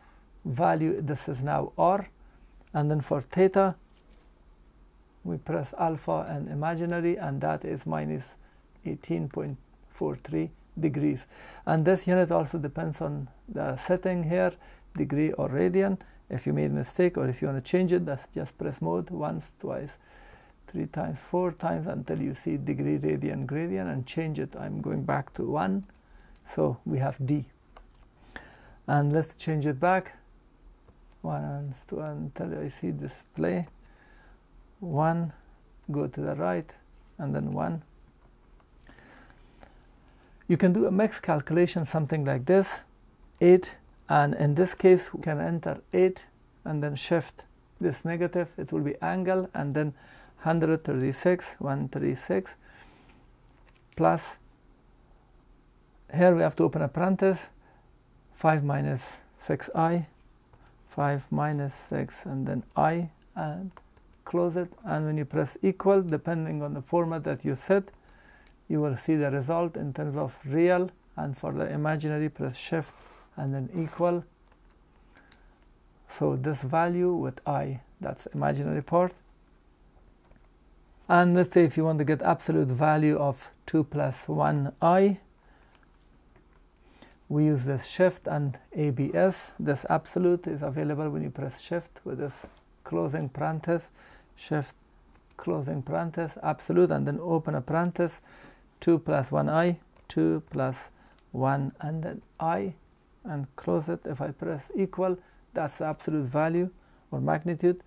value, this is now r. And then for theta, we press alpha and imaginary, and that is minus 18.43 degrees. And this unit also depends on the setting here, degree or radian. If you made a mistake or if you want to change it, that's just press mode once, twice, 3 times, 4 times until you see degree, radian, gradient, and change it. I'm going back to 1, so we have D. And let's change it back 1 and 2 until I see display 1, go to the right, and then 1. You can do a mixed calculation, something like this, 8, and in this case we can enter 8 and then shift this negative, it will be angle, and then 136 plus, here we have to open a parenthesis, 5 minus 6i, 5 minus 6, and then I, and close it. And when you press equal, depending on the format that you set, you will see the result in terms of real, and for the imaginary, press shift and then equal. So this value with I, that's imaginary part. And let's say if you want to get absolute value of 2 plus 1i, we use this shift and ABS. This absolute is available when you press shift with this closing parenthesis, shift, closing parenthesis, absolute, and then open a parenthesis, 2 plus 1i, 2 plus 1, and then I, and close it. If I press equal, that's the absolute value or magnitude.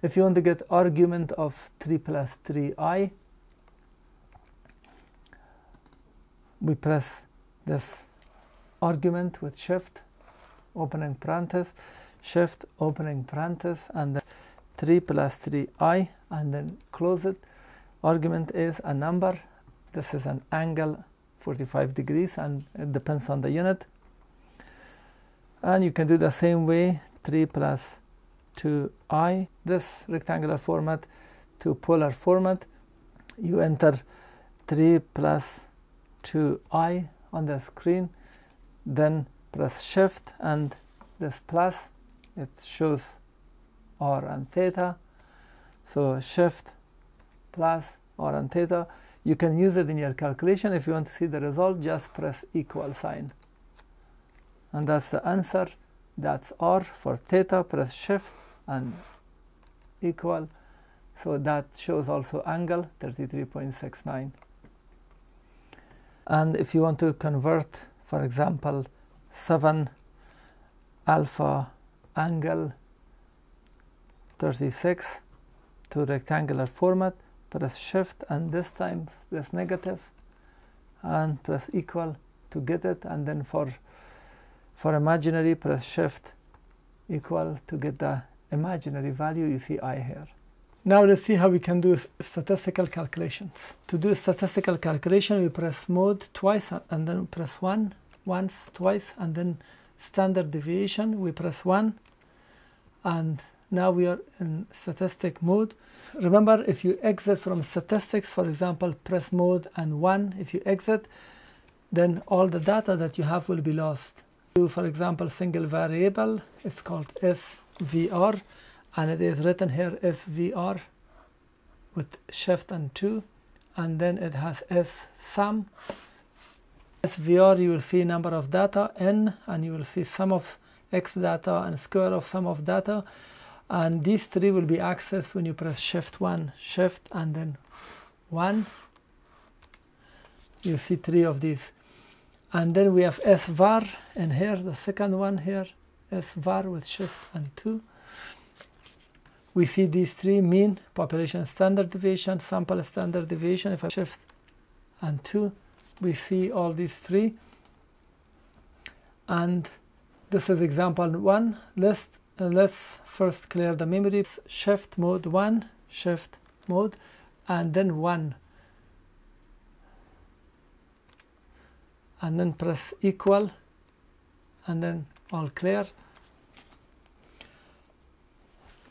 If you want to get argument of 3 plus 3i, we press this argument with shift, opening parenthesis, shift, opening parenthesis, and then 3 plus 3i, and then close it. Argument is a number. This is an angle 45 degrees, and it depends on the unit. And you can do the same way, 3 plus 2i, this rectangular format to polar format. You enter 3 plus 2i on the screen, then press shift and this plus, it shows r and theta. So shift plus r and theta. You can use it in your calculation. If you want to see the result, just press equal sign. And that's the answer. That's r for theta. Press shift and equal. So that shows also angle 33.69. And if you want to convert, for example, 7 alpha angle 36 to rectangular format, press shift, and this time this negative, and press equal to get it, and then for imaginary, press shift equal to get the imaginary value. You see I here. Now let's see how we can do statistical calculations. To do statistical calculation, we press mode twice and then press once, twice, and then standard deviation, we press 1, and now we are in statistic mode. Remember, if you exit from statistics, for example, press mode and 1, if you exit, then all the data that you have will be lost. For example, single variable, it's called SVR, and it is written here SVR with shift and 2, and then it has SSum. SVR, you will see number of data n, and you will see sum of x data and square of sum of data, and these three will be accessed when you press shift 1, shift, and then 1. You see 3 of these. And then we have SVAR in here, the second one here, SVAR with shift and 2. We see these 3: mean, population standard deviation, sample standard deviation. If I shift and 2, we see all these 3. And this is example 1 list. Let's first clear the memory. Shift mode 1, shift mode, and then 1. And then press equal, and then all clear.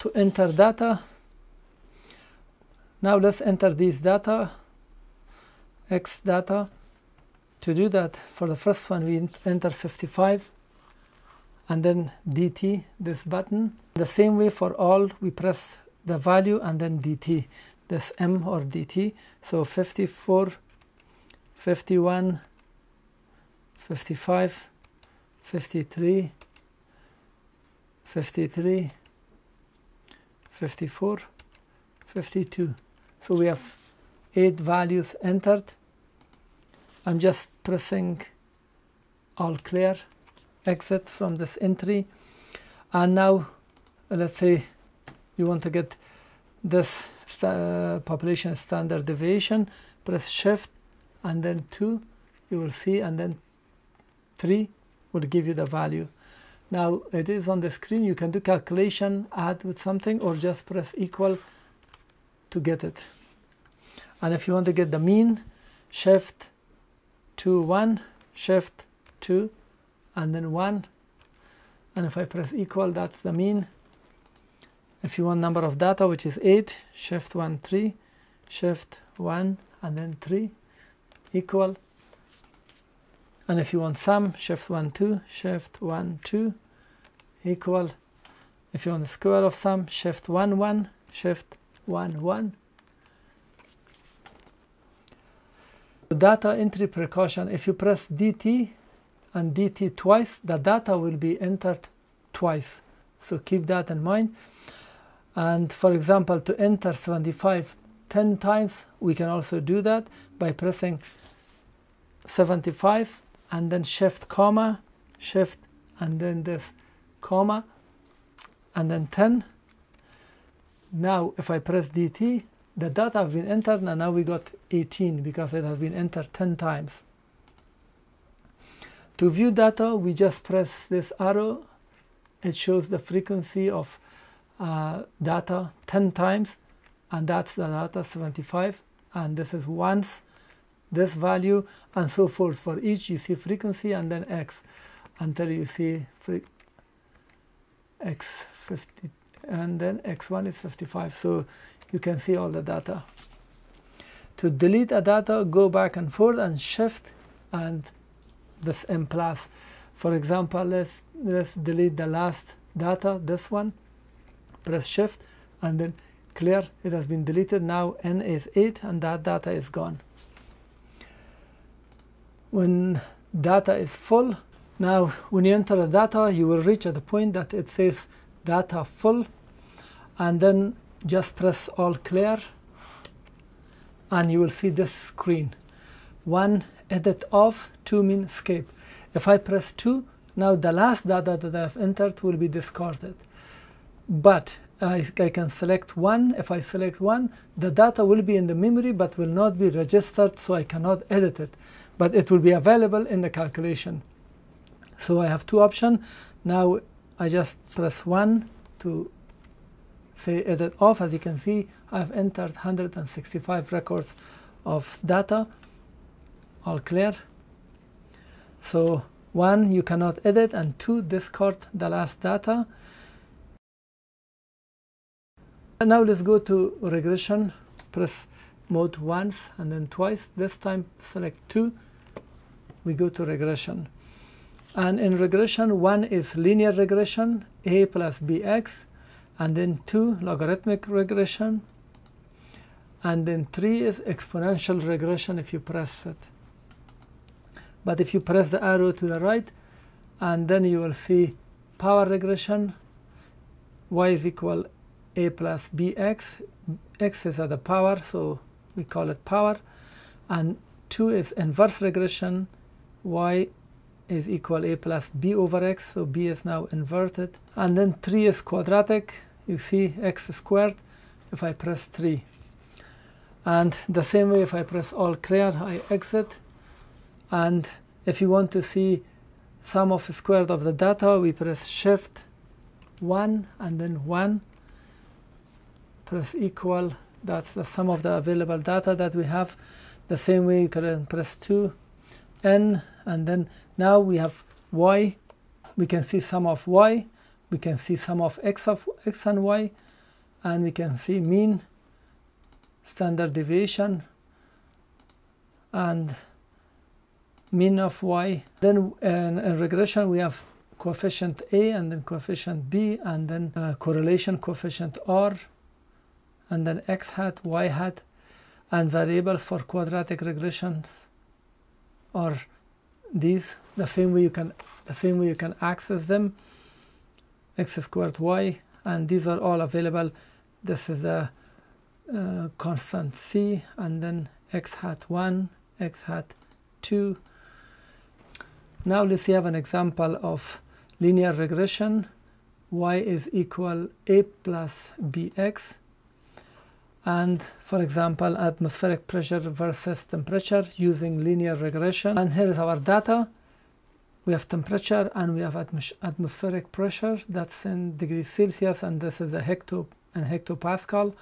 To enter data, now let's enter these data, X data. To do that, for the first one, we enter 55, and then DT, this button. The same way for all, we press the value and then DT, this M or DT. So 54, 51, 55, 53, 53, 54, 52. So we have 8 values entered. I'm just pressing all clear, exit from this entry. And now let's say you want to get this population standard deviation, press shift and then 2, you will see, and then 3 will give you the value. Now it is on the screen. You can do calculation, add with something, or just press equal to get it. And if you want to get the mean, shift 2, 1, shift 2, and then 1. And if I press equal, that's the mean. If you want number of data, which is 8, shift 1, 3, shift 1, and then 3, equal. And if you want sum, shift 1, 2, shift 1, 2, equal. If you want the square of sum, shift 1, 1, shift 1, 1. Data entry precaution: if you press DT and DT twice, the data will be entered twice. So keep that in mind. And for example, to enter 75 10 times, we can also do that by pressing 75 and then shift comma, shift, and then this comma, and then 10. Now if I press DT, the data have been entered, and now we got 18 because it has been entered 10 times. To view data, we just press this arrow. It shows the frequency of data 10 times, and that's the data 75, and this is once this value, and so forth. For each you see frequency and then X until you see X 50, and then X1 is 55. So you can see all the data. To delete a data, go back and forth and shift and this M plus. For example, let's delete the last data, this one. Press shift and then clear. It has been deleted. Now N is 8 and that data is gone. When data is full, now when you enter the data, you will reach at the point that it says data full, and then just press all clear and you will see this screen. 1, edit off, 2 mean escape. If I press 2, now the last data that I have entered will be discarded. But I can select 1. If I select 1, the data will be in the memory but will not be registered, so I cannot edit it, but it will be available in the calculation. So I have two options. Now I just press 1 to say edit off. As you can see, I've entered 165 records of data, all clear. So 1, you cannot edit, and 2, discard the last data. And now let's go to regression. Press mode once and then twice. This time select 2. We go to regression. And in regression, 1 is linear regression, a plus bx, and then 2, logarithmic regression, and then 3 is exponential regression if you press it. But if you press the arrow to the right, and then you will see power regression, y is equal a plus bx, x is at the power, so we call it power, and 2 is inverse regression, y is equal a plus b over x, so b is now inverted, and then 3 is quadratic, you see x squared if I press 3. And the same way, if I press all clear, I exit. And if you want to see sum of squared of the data, we press shift 1 and then 1, press equal, that's the sum of the available data that we have. The same way you can press 2, n, and then now we have y, we can see sum of y, we can see sum of x and y, and we can see mean, standard deviation, and mean of y. Then in regression we have coefficient a and then coefficient b, and then correlation coefficient r, and then x hat, y hat, and variables for quadratic regressions are these. The same way you can access them, x squared y, and these are all available. This is a constant c, and then x hat 1, x hat 2. Now let's have an example of linear regression. Y is equal a plus bx, and for example atmospheric pressure versus temperature using linear regression. And here is our data. We have temperature and we have atmospheric pressure, that's in degrees Celsius, and this is a hectopascal,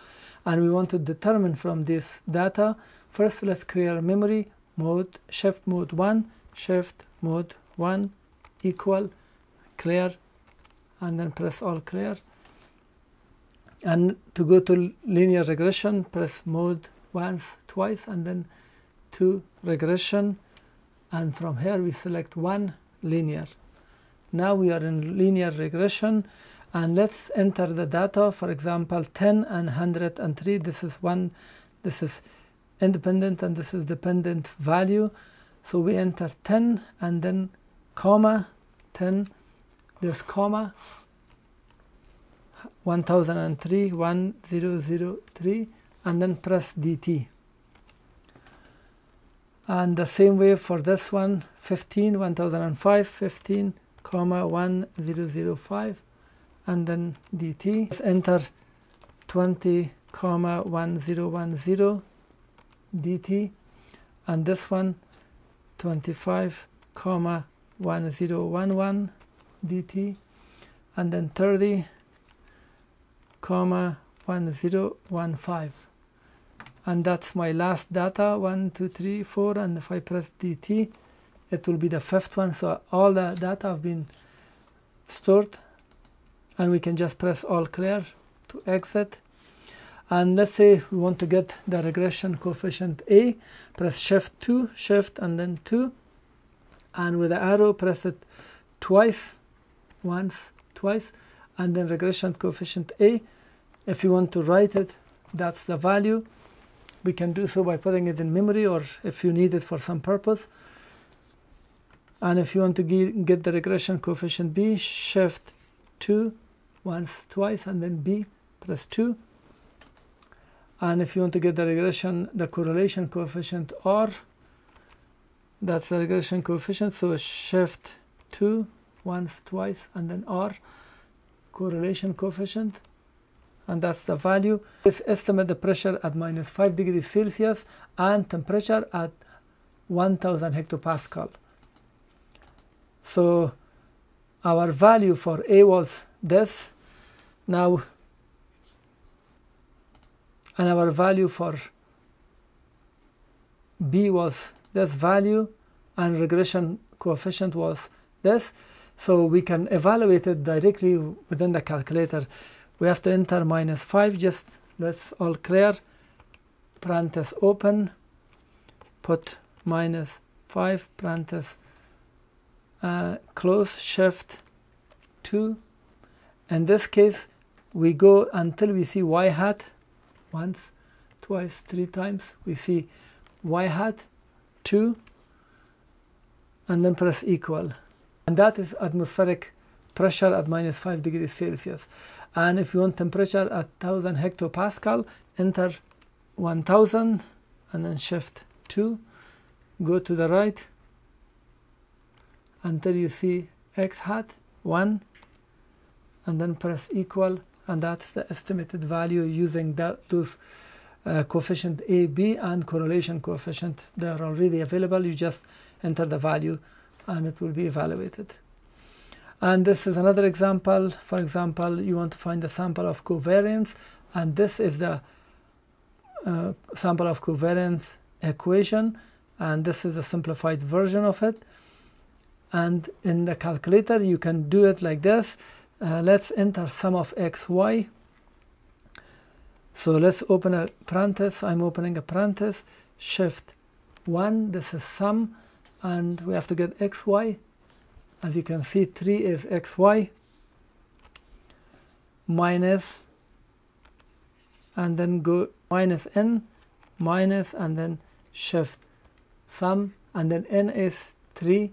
and we want to determine from this data. First, let's create a memory mode, shift mode 1, shift mode 1 equal clear, and then press all clear. And to go to linear regression, press mode once, twice, and then 2 regression, and from here we select 1 linear. Now we are in linear regression, and let's enter the data. For example, 10 and 103. This is independent and this is dependent value. So we enter 10 and then comma 10, this comma 1003, 1003, and then press DT. And the same way for this one, 15, 1005, 15, comma 1005, and then DT. Let's enter 20, comma 1010, DT, and this one 25, comma 1011, DT, and then 30, comma 1015. And that's my last data, 1, 2, 3, 4, and if I press DT, it will be the 5th one. So all the data have been stored, and we can just press all clear to exit. And let's say we want to get the regression coefficient A, press shift 2, shift and then 2, and with the arrow press it twice, once, twice, and then regression coefficient A. If you want to write it, that's the value. We can do so by putting it in memory, or if you need it for some purpose. And if you want to get the regression coefficient B, shift 2 once, twice, and then B, press 2. And if you want to get the correlation coefficient R, that's the regression coefficient, so shift 2 once, twice, and then R, correlation coefficient. and that's the value. Let's estimate the pressure at minus 5 degrees Celsius and temperature at 1000 hectopascal. So our value for A was this now, and our value for B was this value, and regression coefficient was this. So we can evaluate it directly within the calculator. We have to enter minus 5, just let's all clear, parenthesis open, put minus 5, parenthesis close, shift 2. In this case, we go until we see y hat, once, twice, 3 times, we see y hat 2, and then press equal. And that is atmospheric pressure at minus 5 degrees Celsius. And if you want temperature at 1000 hectopascal, enter 1000 and then shift 2, go to the right until you see x hat 1, and then press equal, and that's the estimated value using those coefficient A, B, and correlation coefficient. They are already available. You just enter the value and it will be evaluated. And this is another example. For example, you want to find the sample of covariance, and this is the sample of covariance equation, and this is a simplified version of it. And in the calculator you can do it like this. Let's enter sum of x, y. So let's open a parenthesis. I'm opening a parenthesis, shift 1, this is sum, and we have to get x, y. As you can see, 3 is x, y, minus, and then go minus n, minus, and then shift sum, and then n is 3,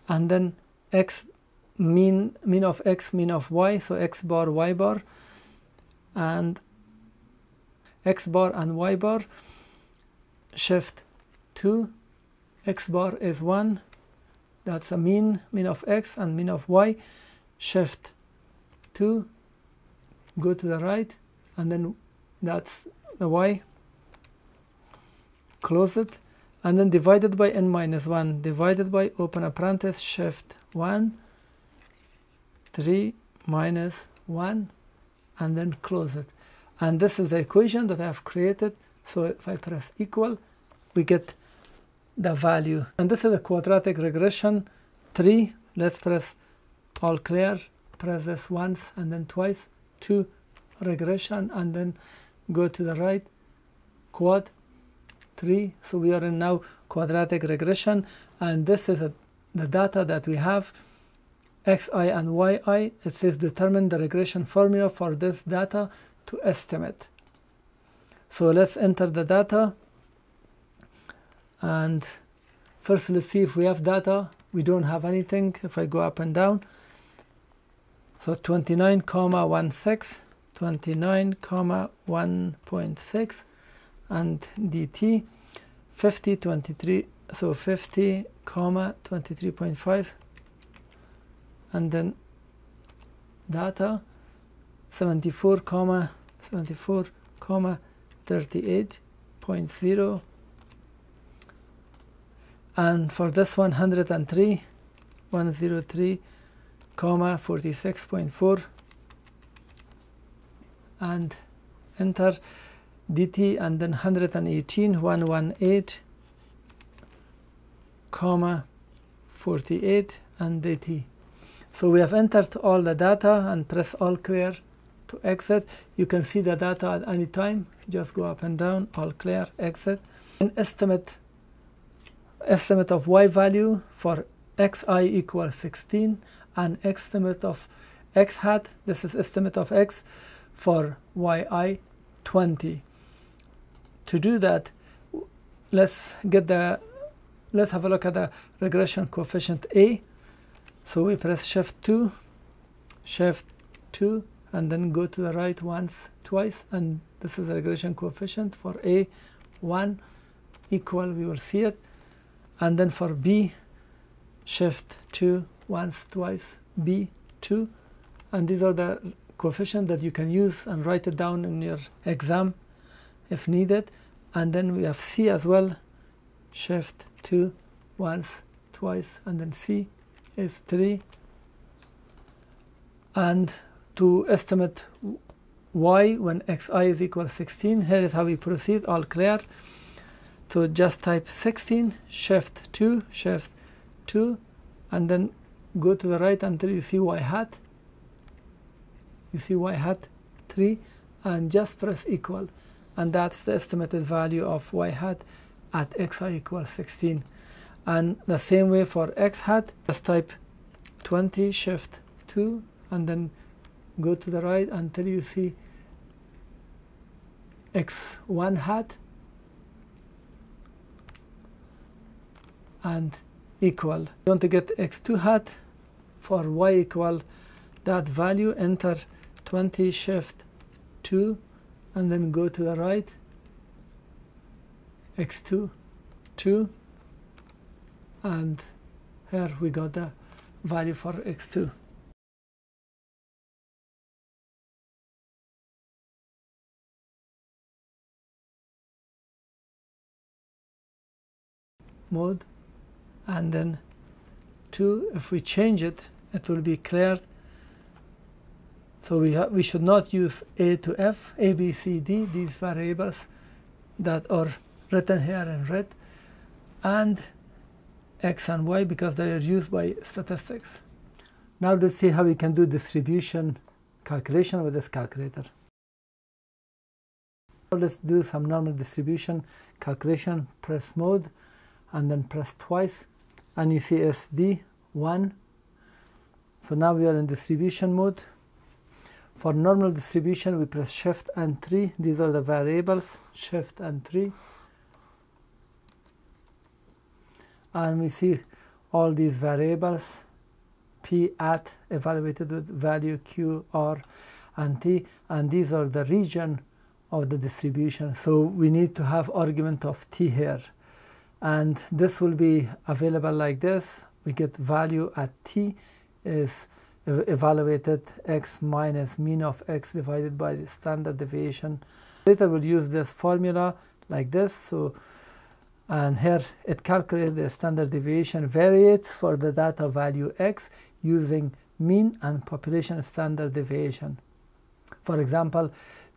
and then x, mean of x, mean of y, so x bar, y bar, and x bar and y bar, shift 2, x bar is 1, that's a mean of x and mean of y, shift 2, go to the right, and then that's the y, close it, and then divided by n minus 1, divided by, open a parenthesis, shift 1, 3 minus 1, and then close it. And this is the equation that I have created. So if I press equal, we get the value. And this is a quadratic regression 3. Let's press all clear, press this once and then twice, 2 regression, and then go to the right, quad 3. So we are in now quadratic regression, and this is the data that we have, xi and yi. It says determine the regression formula for this data to estimate. So let's enter the data, and first let's see if we have data. We don't have anything. If I go up and down, so 29,16, 29,1.6, and dt 50, 23, so 50, 23.5, and then data 38.0, and for this one 103, 103,46.4, and enter dt, and then 118, 118,48, and dt. So we have entered all the data and press all clear to exit. You can see the data at any time. Just go up and down, all clear, exit. An estimate of y value for xi equals 16, and estimate of x hat, this is estimate of x, for yi 20. To do that, let's have a look at the regression coefficient A. So we press shift 2, and then go to the right once, twice, and this is the regression coefficient for A 1 equal, we will see it, and then for B, shift 2 once, twice, B 2, and these are the coefficient that you can use and write it down in your exam if needed. And then we have C as well, shift 2 once, twice, and then C is 3. And to estimate y when xi is equal to 16, here is how we proceed, all clear. So just type 16, shift 2, and then go to the right until you see y hat. You see y hat 3, and just press equal, and that's the estimated value of y hat at xi equals 16. And the same way for x hat, just type 20, shift 2, and then go to the right until you see x1 hat and equal. You want to get x2 hat for y equal that value, enter 20, shift 2, and then go to the right, x2, 2, and here we got the value for x2. Mode, and then 2, if we change it, it will be cleared. So we should not use A to F, A, B, C, D, these variables that are written here in red, and X and Y because they are used by statistics. Now let's see how we can do distribution calculation with this calculator. So let's do some normal distribution calculation. Press mode and then press twice, and you see SD 1. So now we are in distribution mode. For normal distribution, we press shift and 3. These are the variables, shift and 3. And we see all these variables, P at evaluated with value Q, R, and T, and these are the region of the distribution. So we need to have argument of T here. And this will be available like this. We get value at T is evaluated x minus mean of x divided by the standard deviation. Later we'll use this formula like this. So, and here it calculates the standard deviation variates for the data value x using mean and population standard deviation. For example,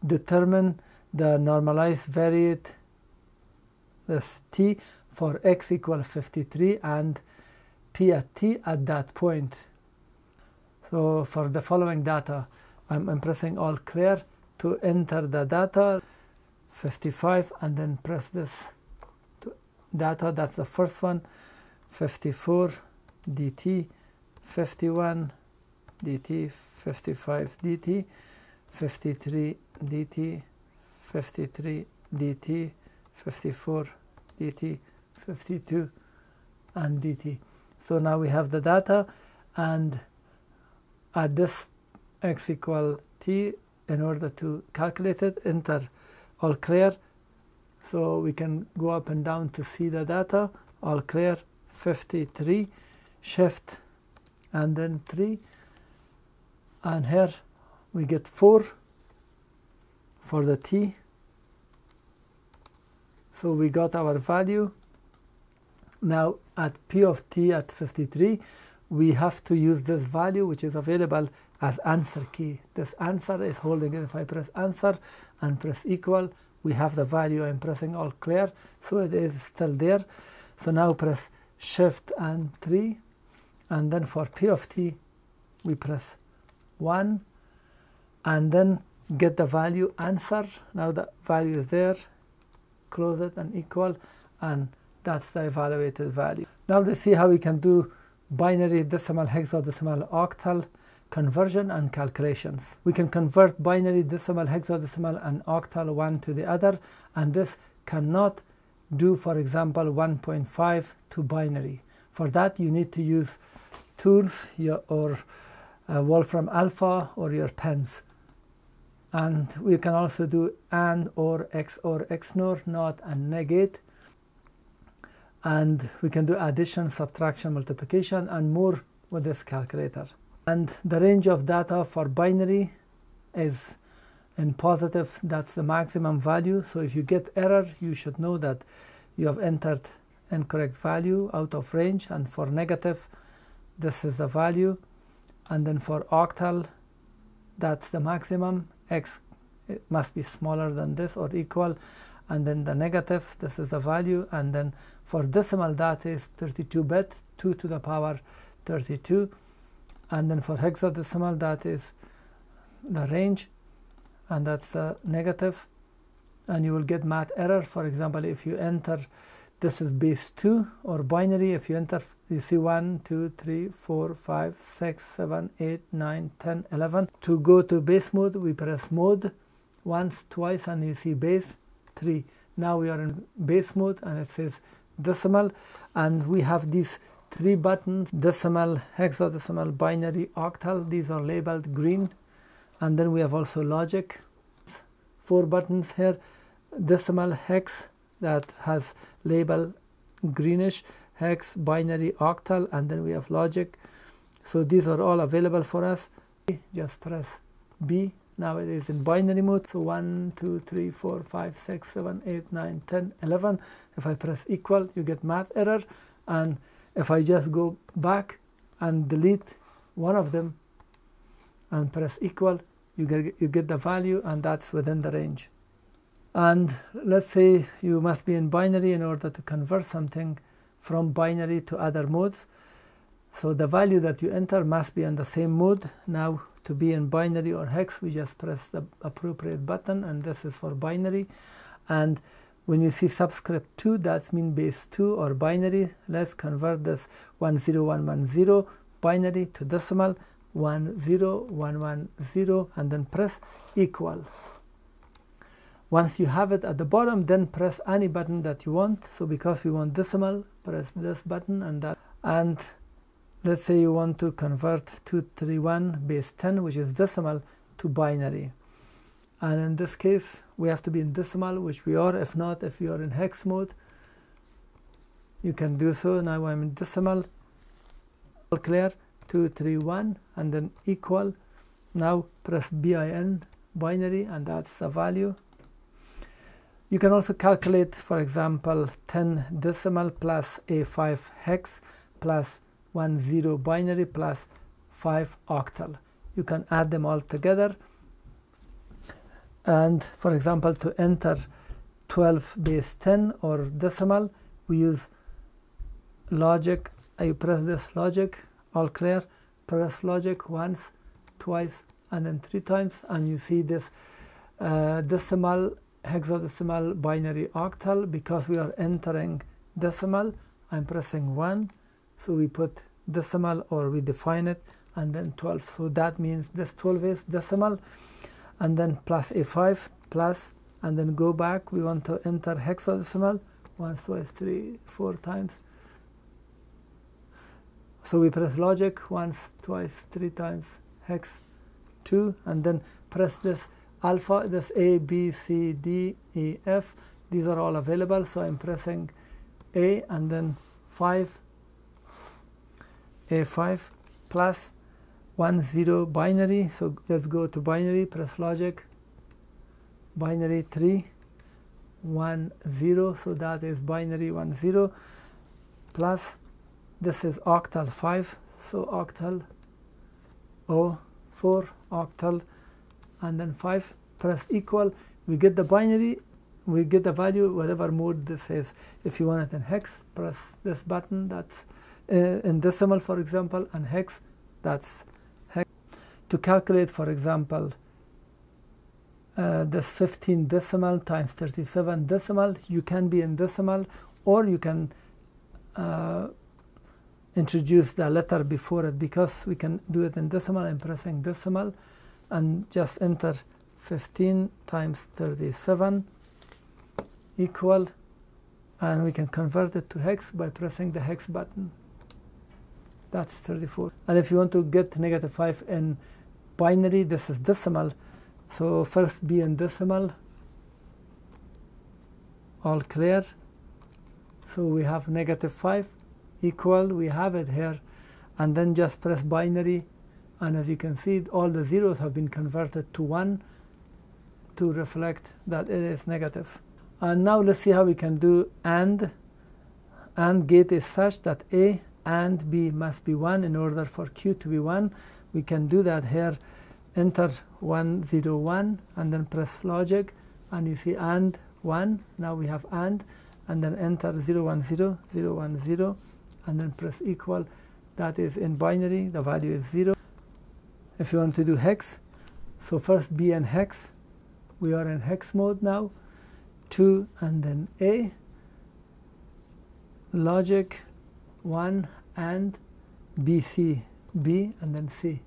determine the normalized variate, this T, for x equal 53 and P at T at that point. So for the following data, I'm pressing all clear to enter the data, 55, and then press this data, that's the first one, 54 dt, 51 dt, 55 dt, 53 dt, 53 dt, 54 dt, 52 and dt. So now we have the data, and at this x equal t, in order to calculate it, enter all clear. So we can go up and down to see the data, all clear, 53, shift and then 3, and here we get 4 for the t. So we got our value. Now at P of T at 53, we have to use this value which is available as answer key. This answer is holding it. If I press answer and press equal, we have the value. I'm pressing all clear, so it is still there. So now press shift and 3, and then for P of T we press 1 and then get the value answer. Now the value is there, close it and equal, and that's the evaluated value. Now let's see how we can do binary, decimal, hexadecimal, octal conversion and calculations. We can convert binary, decimal, hexadecimal, and octal one to the other, and this cannot do, for example, 1.5 to binary. For that you need to use tools or Wolfram Alpha or your pens. And we can also do AND or XOR, NOT and negate. And we can do addition, subtraction, multiplication, and more with this calculator. And the range of data for binary is in positive, that's the maximum value. So if you get error, you should know that you have entered incorrect value out of range, and for negative, this is the value, and then for octal, that's the maximum. X, it must be smaller than this or equal, and then the negative, this is the value, and then for decimal, that is 32-bit, 2 to the power 32, and then for hexadecimal, that is the range, and that's the negative, and you will get math error. For example, if you enter, this is base 2 or binary, if you enter, you see 1, 2, 3, 4, 5, 6, 7, 8, 9, 10, 11. To go to base mode, we press mode once, twice, and you see base 3. Now we are in base mode, and it says decimal, and we have these 3 buttons: decimal, hexadecimal, binary, octal. These are labeled green. And then we have also logic, 4 buttons here: decimal, hex, that has label greenish, hex, binary, octal, and then we have logic. So these are all available for us. Just press B. Now it is in binary mode. So 1, 2, 3, 4, 5, 6, 7, 8, 9, 10, 11. If I press equal, you get math error. And if I just go back and delete one of them and press equal, you get the value, and that's within the range. And let's say you must be in binary in order to convert something from binary to other modes. So the value that you enter must be in the same mode. Now, to be in binary or hex, we just press the appropriate button, and this is for binary. And when you see subscript 2, that means base 2 or binary. Let's convert this 10110 binary to decimal 10110, and then press equal. Once you have it at the bottom, then press any button that you want. So because we want decimal, press this button and that. And let's say you want to convert 231 base 10, which is decimal, to binary. And in this case, we have to be in decimal, which we are. If not, if you are in hex mode, you can do so. Now I'm in decimal. All clear. 231, and then equal. Now press BIN, binary, and that's the value. You can also calculate, for example, 10 decimal plus A5 hex plus 10 binary plus 5 octal. You can add them all together. And for example, to enter 12 base 10 or decimal, we use logic. You press this logic. All clear, press logic once, twice, and then 3 times, and you see this decimal, hexadecimal, binary, octal. Because we are entering decimal, I'm pressing 1, so we put decimal, or we define it, and then 12. So that means this 12 is decimal, and then plus A5, plus, and then go back. We want to enter hexadecimal once, twice, 3, 4 times. So we press logic once, twice, 3 times, hex 2, and then press this alpha, this A, B, C, D, E, F. These are all available. So I'm pressing A, and then 5, A5 plus 10 binary. So let's go to binary, press logic, binary 3, 10. So that is binary 10 plus. This is octal 5, so octal O, 4, octal, and then 5, press equal. We get the binary, we get the value, whatever mode this is. If you want it in hex, press this button, that's in decimal, for example, and hex, that's hex. To calculate, for example, this 15 decimal times 37 decimal, you can be in decimal, or you can introduce the letter before it. Because we can do it in decimal, I'm pressing decimal and just enter 15 times 37 equal, and we can convert it to hex by pressing the hex button. That's 34. And if you want to get -5 in binary, this is decimal, so first be in decimal. All clear. So we have -5 equal, we have it here, and then just press binary and as you can see, all the zeros have been converted to 1 to reflect that it is negative. And now let's see how we can do AND. AND gate is such that A and B must be 1 in order for Q to be 1. We can do that here. Enter 1 0 1 and then press logic, and you see AND 1. Now we have AND, and then enter 0 1 0 0 1 0 and then press equal. That is in binary, the value is 0. If you want to do hex, so first B and hex, we are in hex mode now. 2 and then A, logic 1 and BC, B and then C.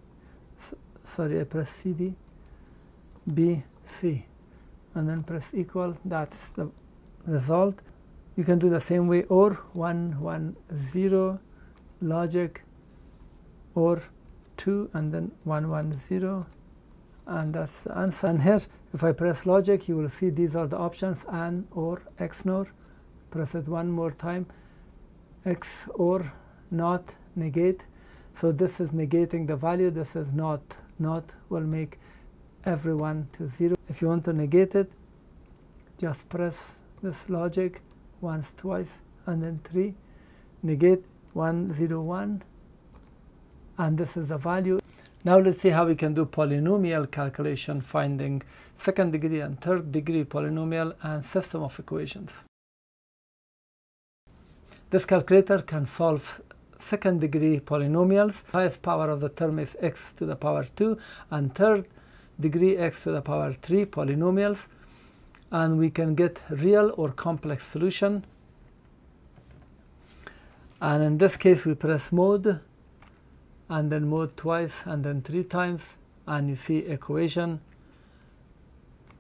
Sorry, I press CD, B, C, and then press equal. That's the result. You can do the same way, or 1 1 0 logic, or 2 and then 1 1 0, and that's the answer. And here, if I press logic, you will see these are the options: AND, OR, XNOR. Press it one more time: X, OR, NOT, negate. So this is negating the value, this is not. Not will make everyone to 0. If you want to negate it, just press this logic once, twice, and then 3. Negate 1 0 1, and this is the value. Now let's see how we can do polynomial calculation, finding second degree and third degree polynomial and system of equations. This calculator can solve second degree polynomials. Highest power of the term is x to the power 2, and third degree x to the power 3 polynomials, and we can get real or complex solution. And in this case we press mode, and then mode twice, and then 3 times, and you see equation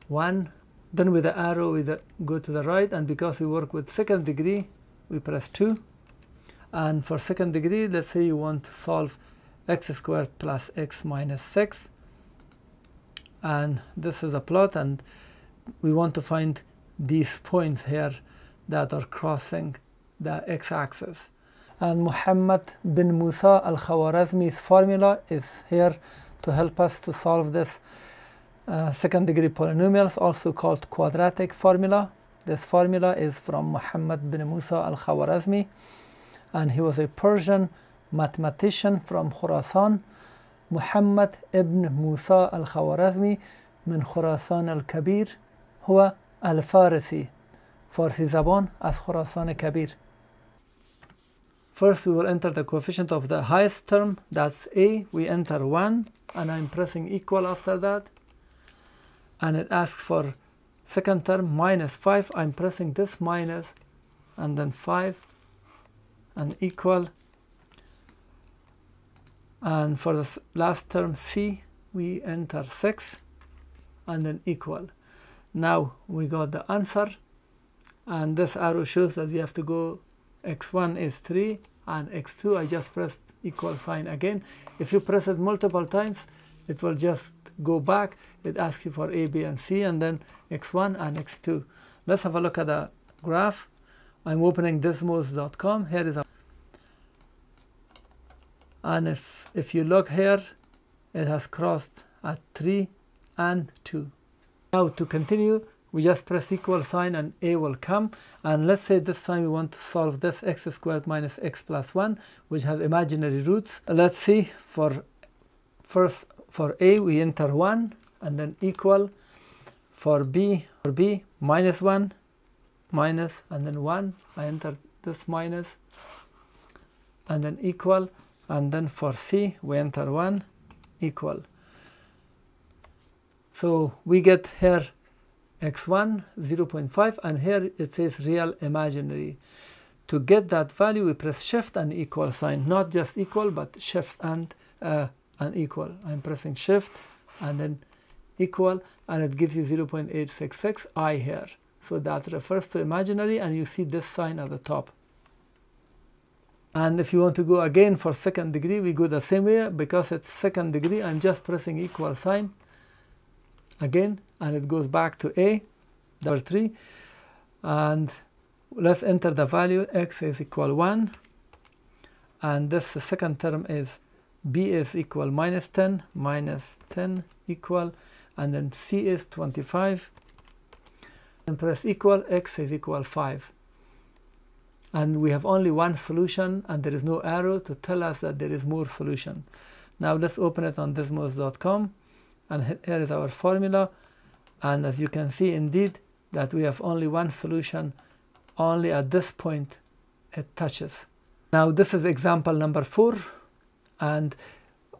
1. Then with the arrow we go to the right, and because we work with second degree we press 2. And for second degree, let's say you want to solve x squared plus x minus 6, and this is a plot, and we want to find these points here that are crossing the x-axis. And Muhammad bin Musa al-Khwarazmi's formula is here to help us to solve this second degree polynomials, also called quadratic formula. This formula is from Muhammad bin Musa al-Khwarazmi, and he was a Persian mathematician from Khurasan. Muhammad ibn Musa al-Khwarazmi من خراسان الكبير هو الفارسي. فارسی زبان از خراسان کبیر. First we will enter the coefficient of the highest term, that's A. We enter 1, and I'm pressing equal after that, and it asks for second term minus 5. I'm pressing this minus and then 5 and equal, and for the last term C we enter 6 and then equal. Now we got the answer, and this arrow shows that we have to go x1 is 3 and x2 I just pressed equal sign again. If you press it multiple times it will just go back. It asks you for A, B and C, and then x1 and x2. Let's have a look at the graph. I'm opening desmos.com. Here is a, and if you look here, it has crossed at 3 and 2. Now to continue, we just press equal sign and A will come, and let's say this time we want to solve this x squared minus x plus 1, which has imaginary roots. Let's see, for A we enter 1 and then equal. For B minus 1 minus and then 1, I enter this minus and then equal, and then for C we enter 1 equal. So we get here x1 0.5, and here it says real imaginary. To get that value we press shift and equal sign, not just equal but shift and equal. I'm pressing shift and then equal, and it gives you 0.866 I here. So that refers to imaginary, and you see this sign at the top. And if you want to go again for second degree, we go the same way. Because it's second degree, I'm just pressing equal sign again, and it goes back to A, number 3. And let's enter the value. X is equal 1, and this second term is B is equal minus 10 equal, and then C is 25, and press equal, X is equal 5. And we have only one solution, and there is no arrow to tell us that there is more solution. Now let's open it on Desmos.com, and here is our formula. And as you can see, indeed, that we have only one solution. Only at this point it touches. Now this is example number 4, and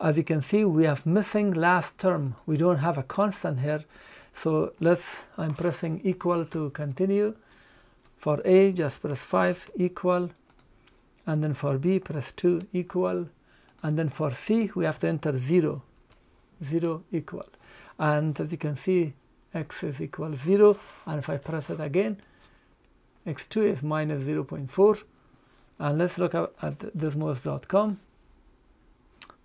as you can see, we have missing last term. We don't have a constant here. So I'm pressing equal to continue. For A, just press 5 equal, and then for B, press 2 equal, and then for C, we have to enter 0 equal. And as you can see, X is equal 0, and if I press it again, X2 is minus 0.4. And let's look at Desmos.com.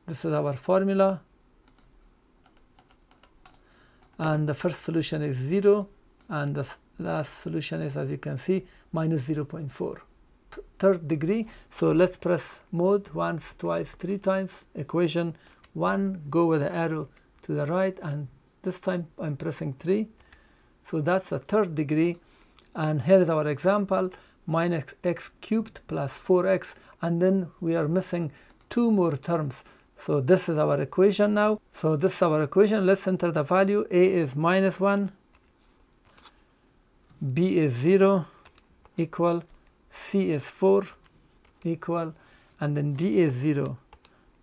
This is our formula, and the first solution is 0, and the last solution is, as you can see, minus 0.4. Third degree, so let's press mode once, twice, 3 times. Equation 1, go with the arrow to the right, and this time I'm pressing 3. So that's a third degree, and here is our example, minus x cubed plus 4x, and then we are missing 2 more terms. So this is our equation now. So this is our equation. Let's enter the value. A is minus 1, B is 0 equal, C is 4 equal, and then D is 0.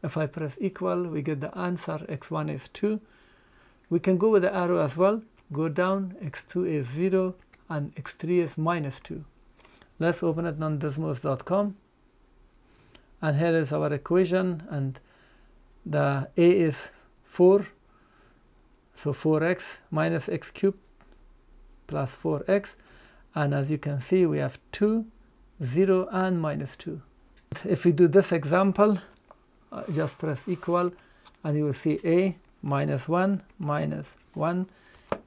If I press equal, we get the answer. X1 is 2. We can go with the arrow as well. Go down. X2 is 0 and X3 is minus 2. Let's open it on Desmos.com, and here is our equation, and the A is 4, so 4x minus x cubed plus 4x, and as you can see, we have 2, 0 and minus 2. If we do this example, just press equal, and you will see A minus 1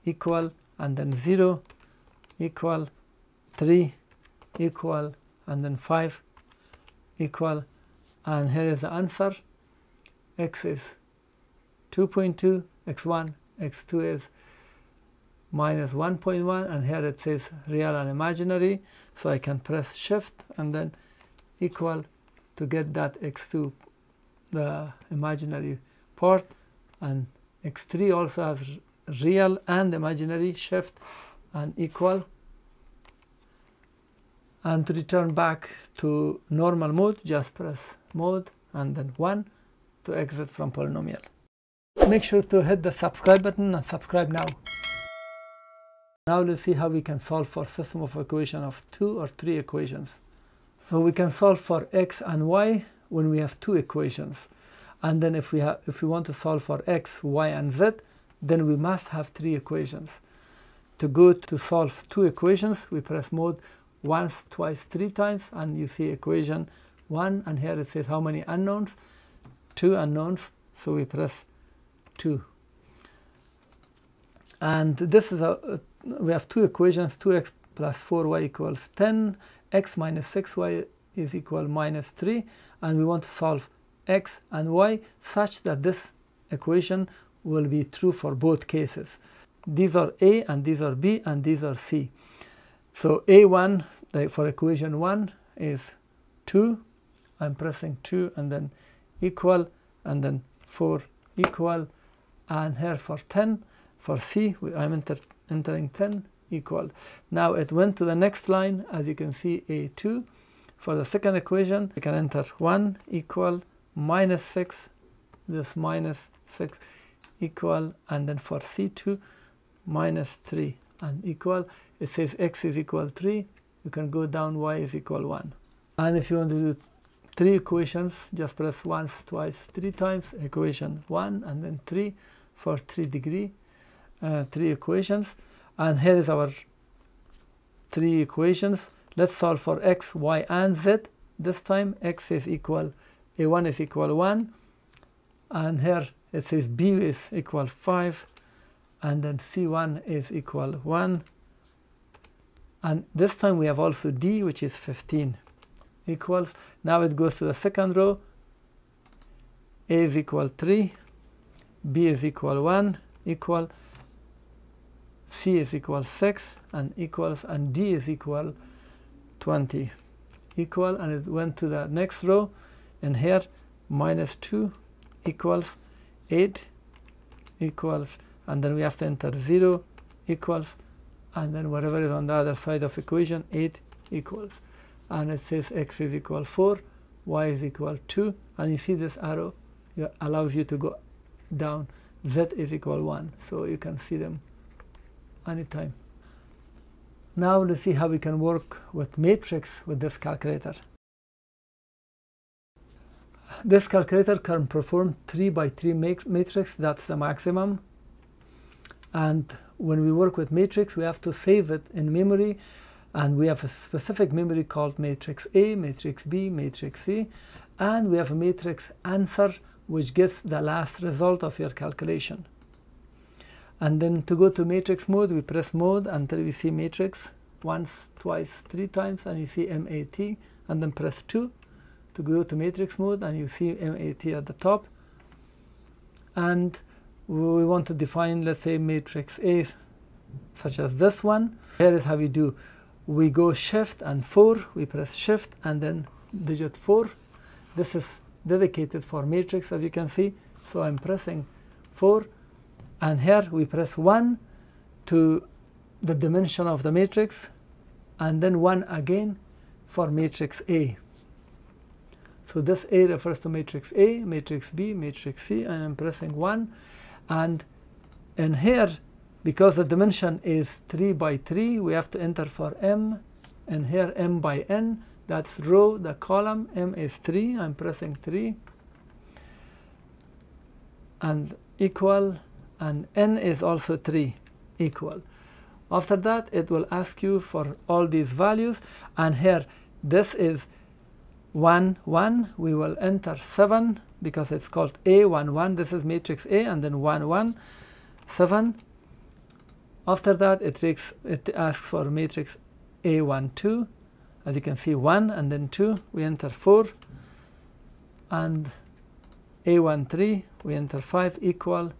equal, and then 0 equal, 3 equal, and then 5 equal, and here is the answer. X is 2.2, X1, X2 is minus 1.1, and here it says real and imaginary, so I can press shift and then equal to get that X2, the imaginary part, and X3 also has real and imaginary, shift and equal. And to return back to normal mode, just press mode and then 1 to exit from polynomial. Make sure to hit the subscribe button and subscribe now. Now let's see how we can solve for system of equation of 2 or 3 equations. So we can solve for x and y when we have 2 equations. And then if we want to solve for x, y and z, then we must have 3 equations. To solve 2 equations, we press mode once, twice, 3 times, and you see equation 1, and here it says how many unknowns? 2 unknowns, so we press 2. And this is we have 2 equations, 2x plus 4y equals 10, x minus 6y is equal minus 3, and we want to solve x and y such that this equation will be true for both cases. These are A, and these are B, and these are C. So A1, for equation 1, is 2. I'm pressing 2 and then equal, and then 4 equal, and here for 10, for C, I'm entering 10 equal. Now it went to the next line, as you can see, A2. For the second equation, we can enter 1 equal, minus 6, this minus 6 equal, and then for C2, minus 3 and equal. It says x is equal 3. You can go down, y is equal 1. And if you want to do 3 equations, just press once, twice, 3 times, equation 1, and then 3 for 3 degree, 3 equations. And here is our 3 equations. Let's solve for x, y, and z. This time x is equal, A1 is equal 1, and here it says B is equal 5, and then C1 is equal 1, and this time we have also D, which is 15 equals. Now it goes to the second row. A is equal 3, B is equal 1, equal, C is equal 6, and equals, and D is equal 20, equal, and it went to the next row, and here minus 2 equals 8, equals, and then we have to enter 0, equals, and then whatever is on the other side of equation, 8 equals, and it says x is equal 4, y is equal 2, and you see this arrow allows you to go down, z is equal 1, so you can see them anytime. Now let's see how we can work with matrix with this calculator. This calculator can perform 3 by 3 matrix, that's the maximum, and when we work with matrix we have to save it in memory, and we have a specific memory called matrix A, matrix B, matrix C, and we have a matrix answer which gets the last result of your calculation. And then to go to matrix mode, we press mode until we see matrix once, twice, 3 times, and you see MAT, and then press 2 to go to matrix mode, and you see MAT at the top. And we want to define, let's say, matrix A, such as this one. Here is how we do. We go shift and 4, we press shift and then digit 4. This is dedicated for matrix, as you can see, so I'm pressing 4, and here we press 1 to the dimension of the matrix, and then 1 again for matrix A. So this A refers to matrix A, matrix B, matrix C, and I'm pressing 1, and in here, because the dimension is 3 by 3, we have to enter for M, and here M by N, that's row, the column, M is 3, I'm pressing 3, and equal, and N is also 3, equal. After that, it will ask you for all these values, and here, this is 1, 1, we will enter 7, because it's called A, 1, 1, this is matrix A, and then 1, 1, 7. After that, it asks for matrix A1, 2. As you can see, 1 and then 2, we enter 4. And A1, 3, we enter 5, equal.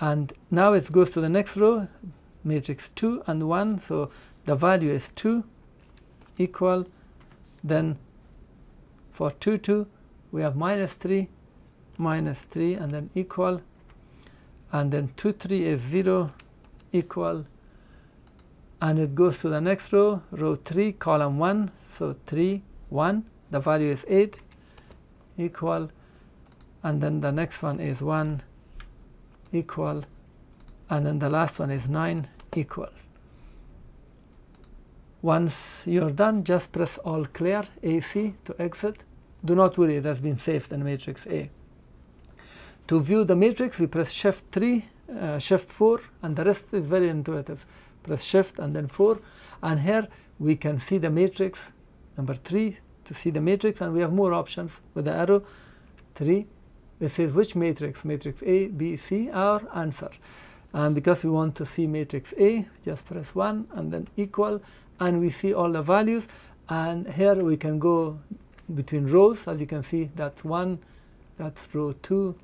And now it goes to the next row, matrix 2 and 1. So the value is 2, equal. Then for 2, 2, we have minus 3, and then equal. And then 2, 3 is 0, equal, and it goes to the next row, row 3, column 1, so 3, 1, the value is 8, equal, and then the next one is 1, equal, and then the last one is 9, equal. Once you're done, just press all clear, AC, to exit. Do not worry, it has been saved in matrix A. To view the matrix, we press shift 3, shift 4, and the rest is very intuitive. Press shift and then 4, and here we can see the matrix number 3 to see the matrix, and we have more options with the arrow 3. It says which matrix, matrix A, B, C, our answer. And because we want to see matrix A, just press 1 and then equal, and we see all the values. And here we can go between rows, as you can see, that's 1, that's row 2,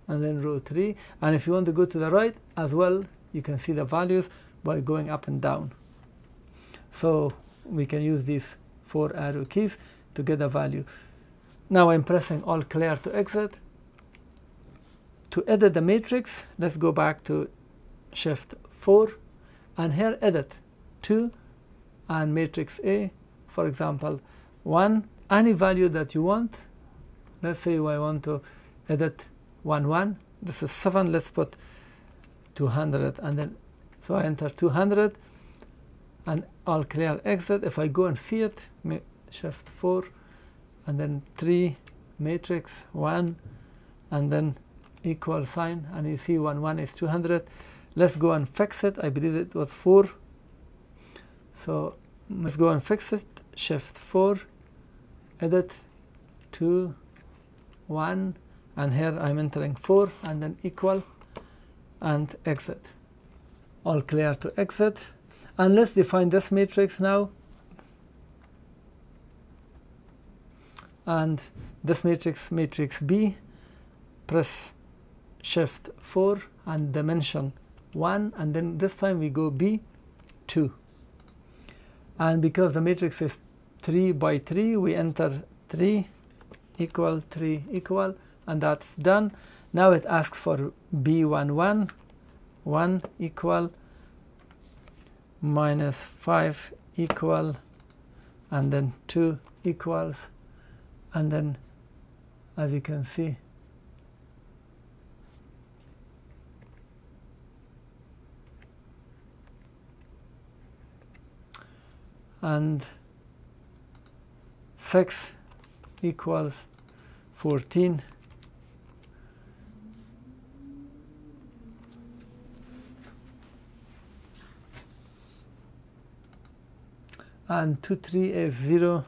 and then row 3. And if you want to go to the right as well, you can see the values by going up and down. So we can use these 4 arrow keys to get a value. Now I'm pressing all clear to exit. To edit the matrix, let's go back to shift 4, and here edit 2 and matrix A, for example 1, any value that you want. Let's say I want to edit 1, 1, this is 7, let's put 200, and then so I enter 200 and all clear exit. If I go and see it, shift 4 and then 3, matrix 1, and then equal sign, and you see 1, 1 is 200. Let's go and fix it. I believe it was 4, so let's go and fix it. Shift 4, edit 2, 1, and here I'm entering 4 and then equal and exit. All clear to exit. And let's define this matrix now. And this matrix, matrix B, press shift 4 and dimension 1, and then this time we go B 2, and because the matrix is 3 by 3, we enter 3 equal 3 equal, and that's done. Now it asks for B11 1 equal minus 5 equal, and then 2 equals, and then as you can see and 6 equals 14, and 2 3 is 0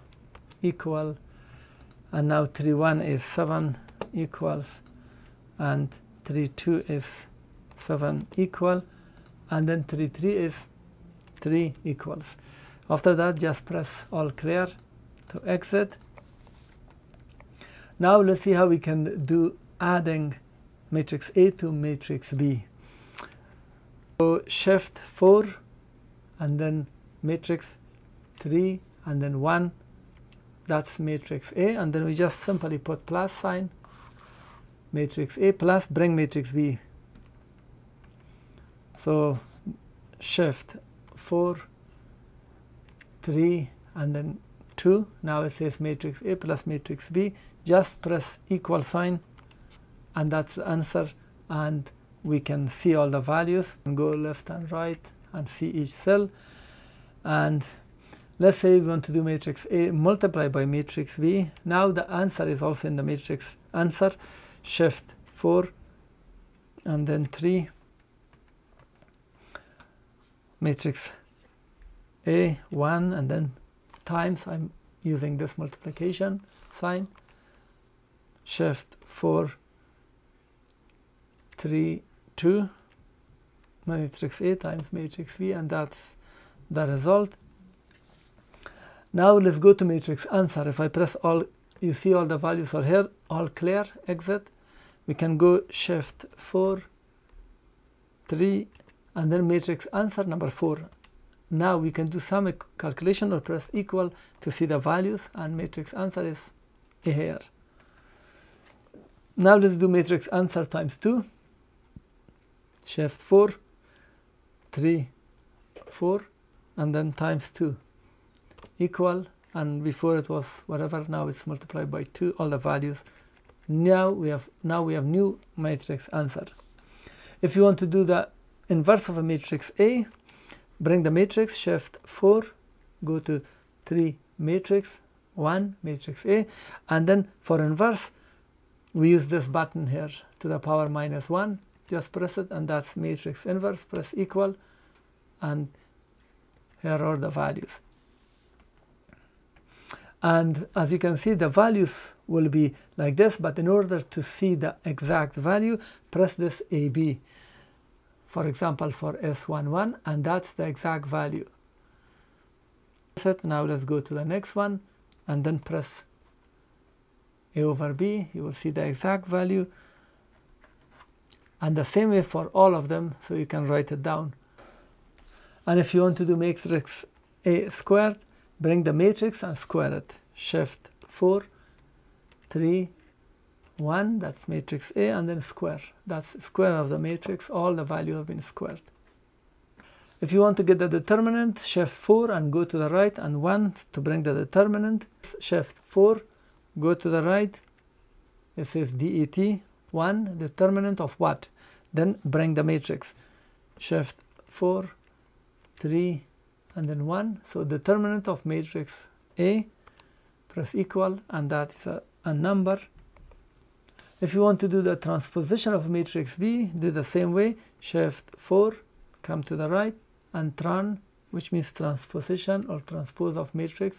equal, and now 3 1 is 7 equals, and 3 2 is 7 equal, and then 3 3 is 3 equals. After that, just press all clear to exit. Now let's see how we can do adding matrix A to matrix B. So shift 4 and then matrix 3 and then 1, that's matrix A, and then we just simply put plus sign, matrix A plus, bring matrix B. So shift 4 3 and then 2, now it says matrix A plus matrix B, just press equal sign, and that's the answer, and we can see all the values and go left and right and see each cell. And let's say we want to do matrix A multiply by matrix B. Now the answer is also in the matrix answer, shift 4 and then 3, matrix A 1, and then times, I'm using this multiplication sign, shift 4 3 2, matrix A times matrix B, and that's the result. Now let's go to matrix answer. If I press all, you see all the values are here, all clear, exit. We can go shift 4 3 and then matrix answer number 4. Now we can do some calculation or press equal to see the values, and matrix answer is here. Now let's do matrix answer times 2, shift 4 3 4 and then times 2 equal, and before it was whatever, now it's multiplied by 2, all the values. Now we have new matrix answer. If you want to do the inverse of a matrix A, bring the matrix, shift 4, go to 3 matrix 1 matrix A, and then for inverse we use this button here, to the power minus 1, just press it, and that's matrix inverse. Press equal, and here are the values. And as you can see, the values will be like this, but in order to see the exact value, press this AB, for example for S11, and that's the exact value. Now let's go to the next one and then press A over B, you will see the exact value, and the same way for all of them, so you can write it down. And if you want to do matrix A squared, bring the matrix and square it, shift 4 3 1, that's matrix A, and then square, that's square of the matrix, all the values have been squared. If you want to get the determinant, shift 4 and go to the right, and 1 to bring the determinant, shift 4, go to the right, it says DET 1, determinant of what, then bring the matrix, shift 4 3 and then 1, so determinant of matrix A, press equal, and that is a number. If you want to do the transposition of matrix B, do the same way, shift 4, come to the right, and tran, which means transposition or transpose of matrix,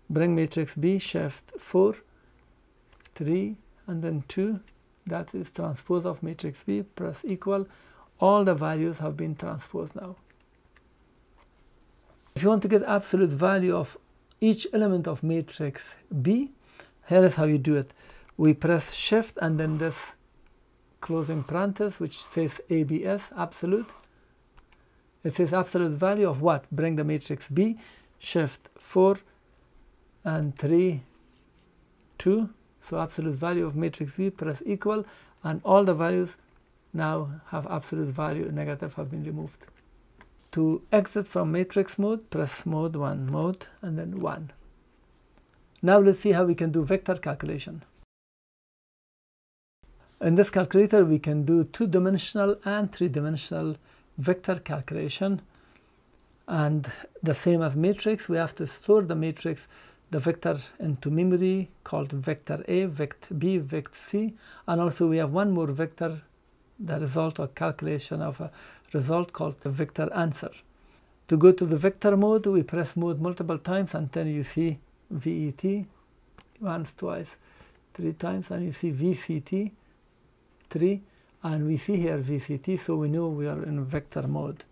bring matrix B, shift 4 3 and then 2, that is transpose of matrix B, press equal, all the values have been transposed now. If you want to get absolute value of each element of matrix B, here is how you do it. We press shift and then this closing parenthesis, which says ABS, absolute. It says absolute value of what? Bring the matrix B, shift 4 and 3, 2. So absolute value of matrix B, press equal, and all the values now have absolute value, negative, have been removed. To exit from matrix mode, press mode 1, mode, and then 1. Now let's see how we can do vector calculation. In this calculator, we can do 2-dimensional and 3-dimensional vector calculation. And the same as matrix, we have to store the matrix, the vector, into memory called vector A, vector B, vector C. And also we have one more vector, the result or calculation of a result called the vector answer. To go to the vector mode, we press mode multiple times until you see VET, once, twice, 3 times, and you see VCT, 3, and we see here VCT, so we know we are in vector mode.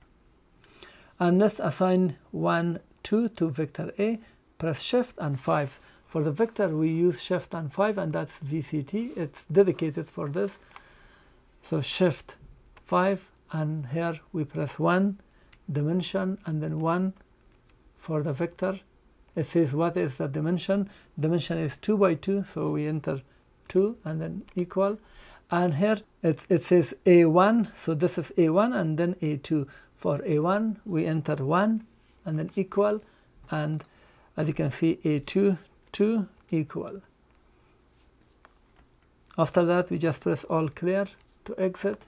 And let's assign 1, 2 to vector A, press shift and 5. For the vector we use shift and 5, and that's VCT, it's dedicated for this. So shift 5, and here we press 1 dimension and then 1 for the vector. It says what is the dimension? Dimension is 2 by 2, so we enter 2 and then equal. And here it says A1, so this is A1 and then A2. For A1 we enter 1 and then equal, and as you can see A2, 2 equal. After that we just press all clear to exit.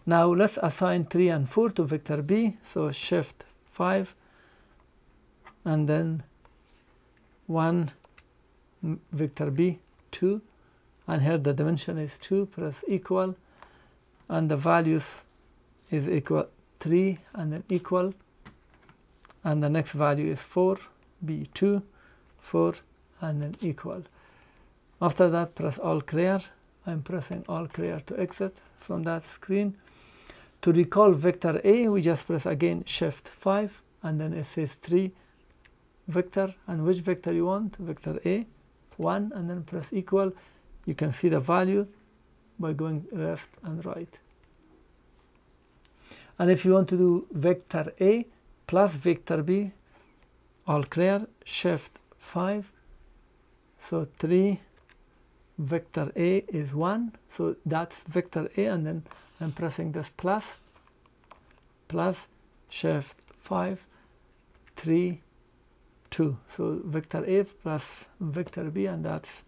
Now let's assign 3 and 4 to vector B, so shift 5 and then 1 vector B, 2, and here the dimension is 2, press equal, and the values is equal 3 and then equal, and the next value is 4, B2, 4 and then equal. After that press all clear. I'm pressing all clear to exit from that screen. To recall vector A, we just press again shift 5 and then it says 3 vector, and which vector you want, vector A, 1, and then press equal. You can see the value by going left and right. And if you want to do vector A plus vector B, all clear, shift 5, so 3 vector A is 1, so that's vector A, and then I'm pressing this plus shift 5, 3, 2, so vector A plus vector B, and that's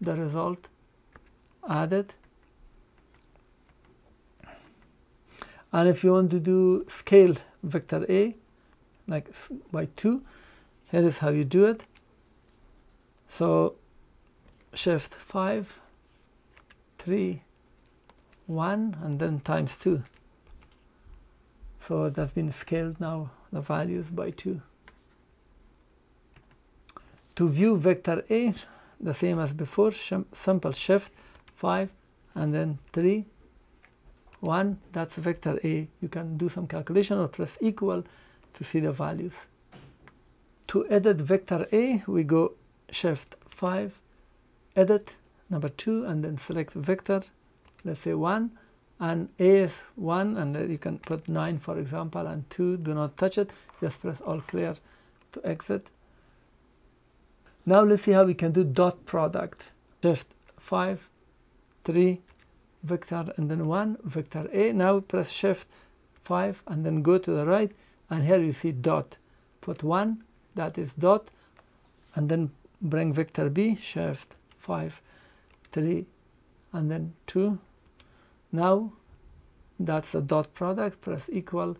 the result added. And if you want to do scale vector A like by 2, here is how you do it. So shift 5, 3, 1, and then times 2. So that's been scaled now, the values by 2. To view vector A, the same as before, simple shift 5 and then 3, 1, that's vector A. You can do some calculation or press equal to see the values. To edit vector A, we go shift 5, edit number 2, and then select vector, let's say 1, and A is 1, and you can put 9 for example, and 2, do not touch it, just press all clear to exit. Now let's see how we can do dot product. Shift 5, 3, vector, and then 1, vector A. Now press shift 5 and then go to the right, and here you see dot. Put 1, that is dot, and then bring vector B, shift 5, 3, and then 2. Now that's a dot product, press equal,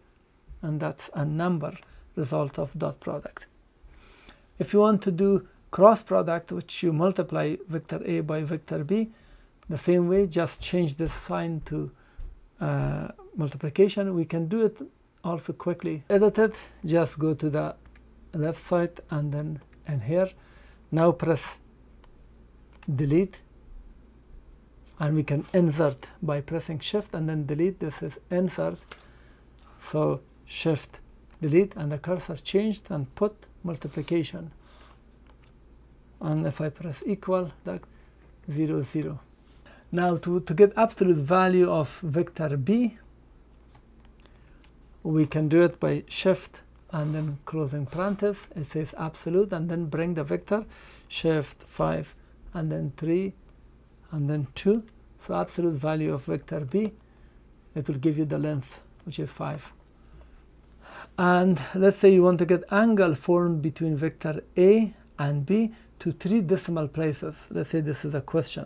and that's a number result of dot product. If you want to do cross product, which you multiply vector A by vector B, the same way, just change this sign to multiplication. We can do it also quickly. Edit it, just go to the left side and then in here. Now press delete, and we can insert by pressing shift and then delete. This is insert, so shift delete, and the cursor changed, and put multiplication, and if I press equal, that 0, 0. Now to get absolute value of vector b, we can do it by shift and then closing parenthesis. It says absolute, and then bring the vector, shift 5 and then 3 and then 2. So absolute value of vector b, it will give you the length, which is 5. And let's say you want to get angle formed between vector a and b to 3 decimal places. Let's say this is a question.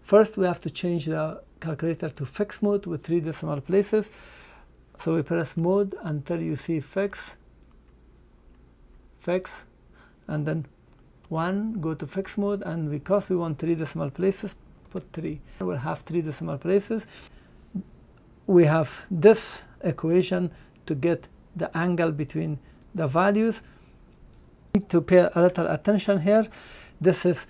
First, we have to change the calculator to fixed mode with 3 decimal places. So we press mode until you see fix, and then 1, go to fixed mode, and because we want 3 decimal places, put 3. We'll have 3 decimal places. We have this equation to get the angle between the values. Need to pay a little attention here. This is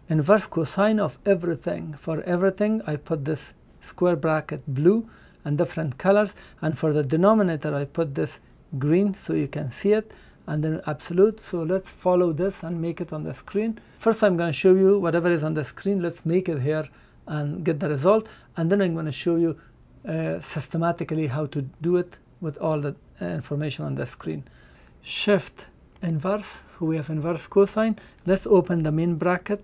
inverse cosine of everything. For everything, I put this square bracket blue and different colors, and for the denominator I put this green so you can see it, and then absolute. So let's follow this and make it on the screen. First I'm going to show you whatever is on the screen. Let's make it here and get the result, and then I'm going to show you systematically how to do it with all the information on the screen. Shift inverse, so we have inverse cosine. Let's open the main bracket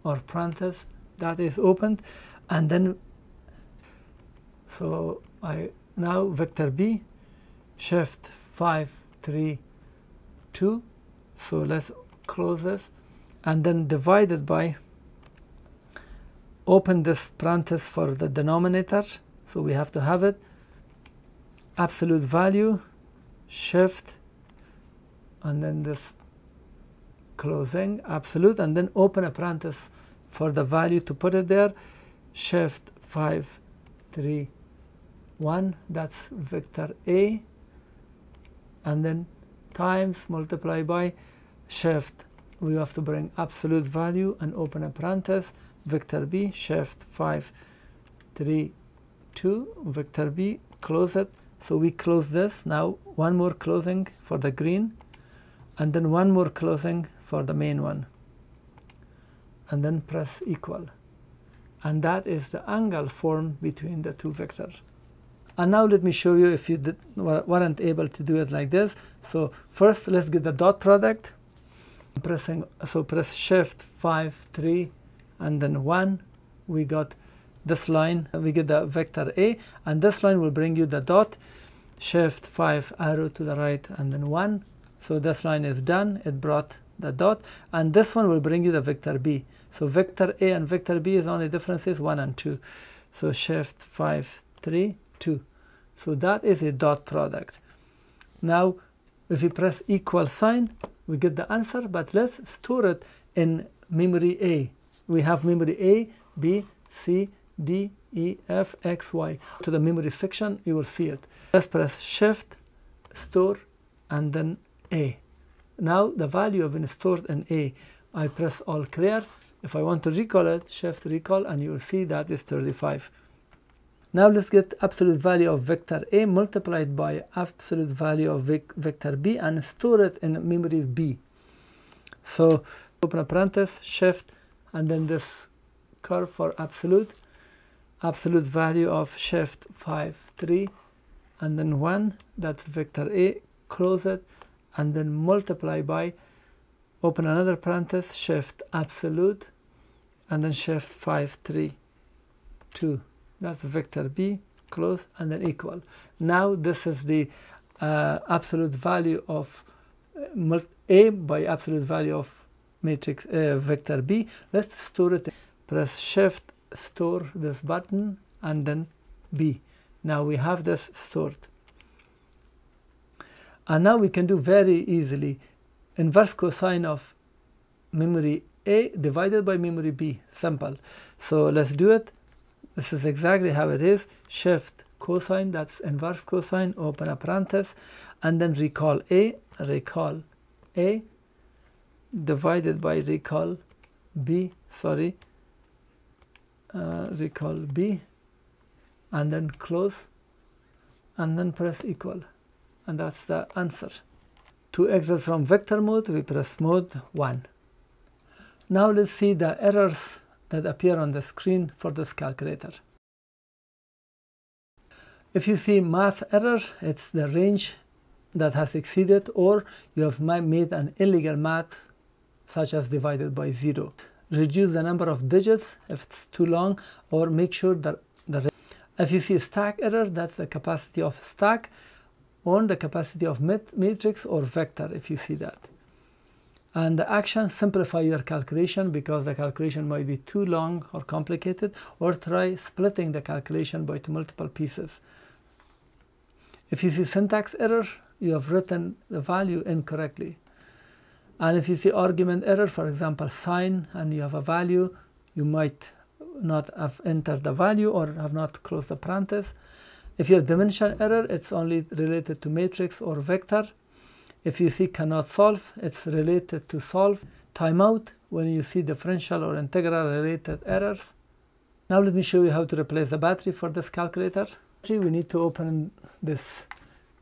or parenthesis that is opened, and then so now vector b, shift 5 3 2. So let's close this, and then divide it by, open this parenthesis for the denominator, so we have to have it, absolute value, shift, and then this closing absolute, and then open a parenthesis for the value to put it there, shift 5 3 1, that's vector a, and then times multiply by, shift, we have to bring absolute value and open a parenthesis, vector b, shift 5 3 2, vector b, close it. So we close this. Now one more closing for the green, and then one more closing for the main one, and then press equal, and that is the angle formed between the two vectors. And now let me show you if you weren't able to do it like this. So first let's get the dot product. Press shift 5 3 and then 1. We got this line, we get the vector a, and this line will bring you the dot, shift 5 arrow to the right and then 1. So this line is done, it brought the dot, and this one will bring you the vector b. So vector a and vector b is only differences 1 and 2. So shift 5 3 2. So that is a dot product. Now if you press equal sign, we get the answer, but let's store it in memory A. We have memory A, B, C, D, E, F, X, Y. To the memory section, you will see it. Let's press shift, store, and then A. Now the value has been stored in A. I press all clear. If I want to recall it, shift recall, and you will see that is 35. Now let's get absolute value of vector A multiplied by absolute value of vector B and store it in memory B. So open a parenthesis, shift, and then this curve for absolute value of shift 5 3 and then 1, that's vector A, close it, and then multiply by, open another parenthesis, shift absolute, and then shift 5 3 2. That's vector B, close, and then equal. Now this is the absolute value of A by absolute value of matrix vector B. Let's store it. Press shift, store this button, and then B. Now we have this stored. And now we can do very easily inverse cosine of memory A divided by memory B. Simple. So let's do it. This is exactly how it is. Shift cosine, that's inverse cosine, open a parenthesis, and then recall A divided by recall B, recall B, and then close, and then press equal, and that's the answer. To exit from vector mode, we press mode 1. Now let's see the errors that appear on the screen for this calculator. If you see math error, it's the range that has exceeded, or you have made an illegal math, such as divided by 0. Reduce the number of digits if it's too long, or make sure that if you see stack error, that's the capacity of stack on the capacity of matrix or vector, if you see that. And the action, simplify your calculation because the calculation might be too long or complicated, or try splitting the calculation by multiple pieces. If you see syntax error, you have written the value incorrectly. And if you see argument error, for example sign, and you have a value, you might not have entered the value or have not closed the parenthesis. If you have dimension error, it's only related to matrix or vector. If you see cannot solve, it's related to solve. Timeout, when you see differential or integral related errors. Now let me show you how to replace the battery for this calculator. We need to open these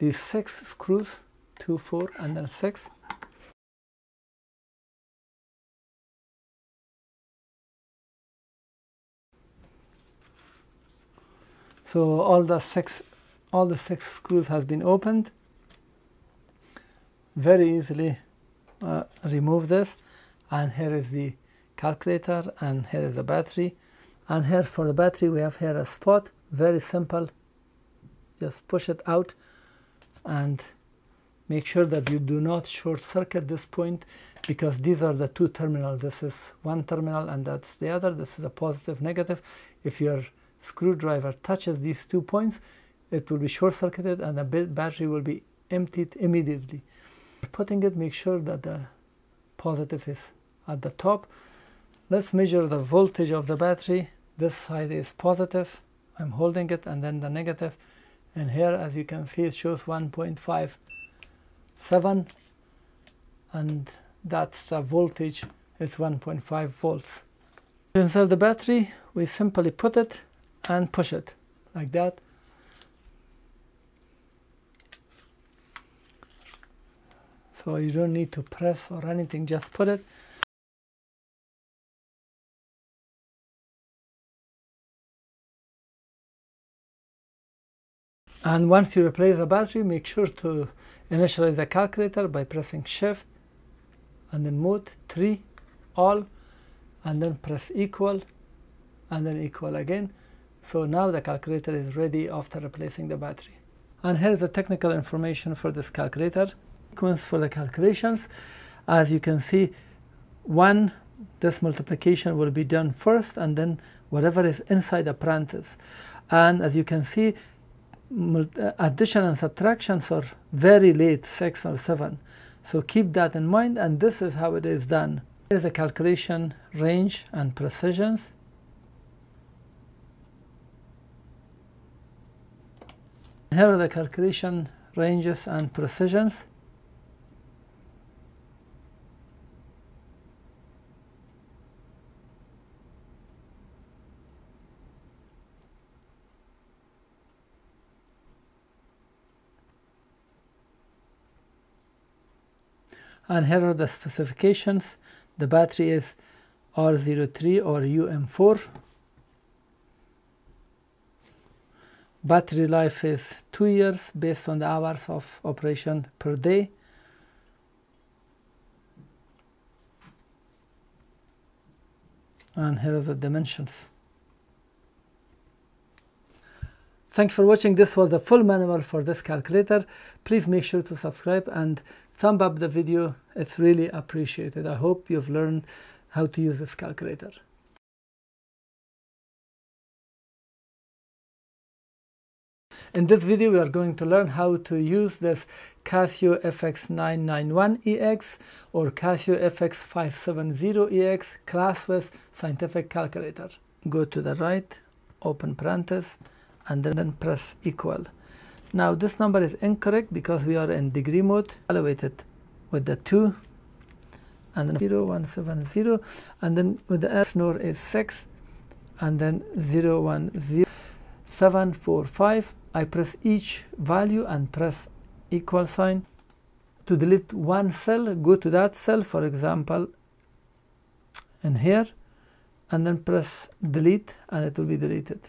6 screws, 2, 4, and then 6. So all the six screws has been opened. Very easily remove this, and here is the calculator, and here is the battery, and here for the battery we have here a spot. Very simple, just push it out and make sure that you do not short circuit this point, because these are the 2 terminals. This is one terminal and that's the other. This is a positive, negative. If your screwdriver touches these 2 points, it will be short circuited and the battery will be emptied immediately. Putting it, make sure that the positive is at the top. Let's measure the voltage of the battery. This side is positive, I'm holding it, and then the negative, and here as you can see it shows 1.57, and that's the voltage, it's 1.5 volts. To insert the battery, we simply put it and push it like that. So you don't need to press or anything, just put it. And once you replace the battery, make sure to initialize the calculator by pressing Shift and then Mode 3, All, and then press equal, and then equal again. So now the calculator is ready after replacing the battery. And here's the technical information for this calculator. Sequence for the calculations. As you can see, this multiplication will be done first, and then whatever is inside the parenthesis. And as you can see, addition and subtractions are very late, 6 or 7. So keep that in mind, and this is how it is done. Here's the calculation range and precisions. Here are the calculation ranges and precisions. And here are the specifications. The battery is R03 or UM4. Battery life is 2 years based on the hours of operation per day. And here are the dimensions. Thank you for watching. This was the full manual for this calculator. Please make sure to subscribe and thumb up the video. It's really appreciated. I hope you've learned how to use this calculator. In this video, we are going to learn how to use this Casio FX991EX or Casio FX570EX classless scientific calculator. Go to the right, open parenthesis, and then press equal. Now this number is incorrect because we are in degree mode. Evaluate it with the 2 and then 0170, and then with the S NOR is 6, and then 010745. I press each value and press equal sign. To delete one cell, go to that cell, for example in here, and then press delete and it will be deleted.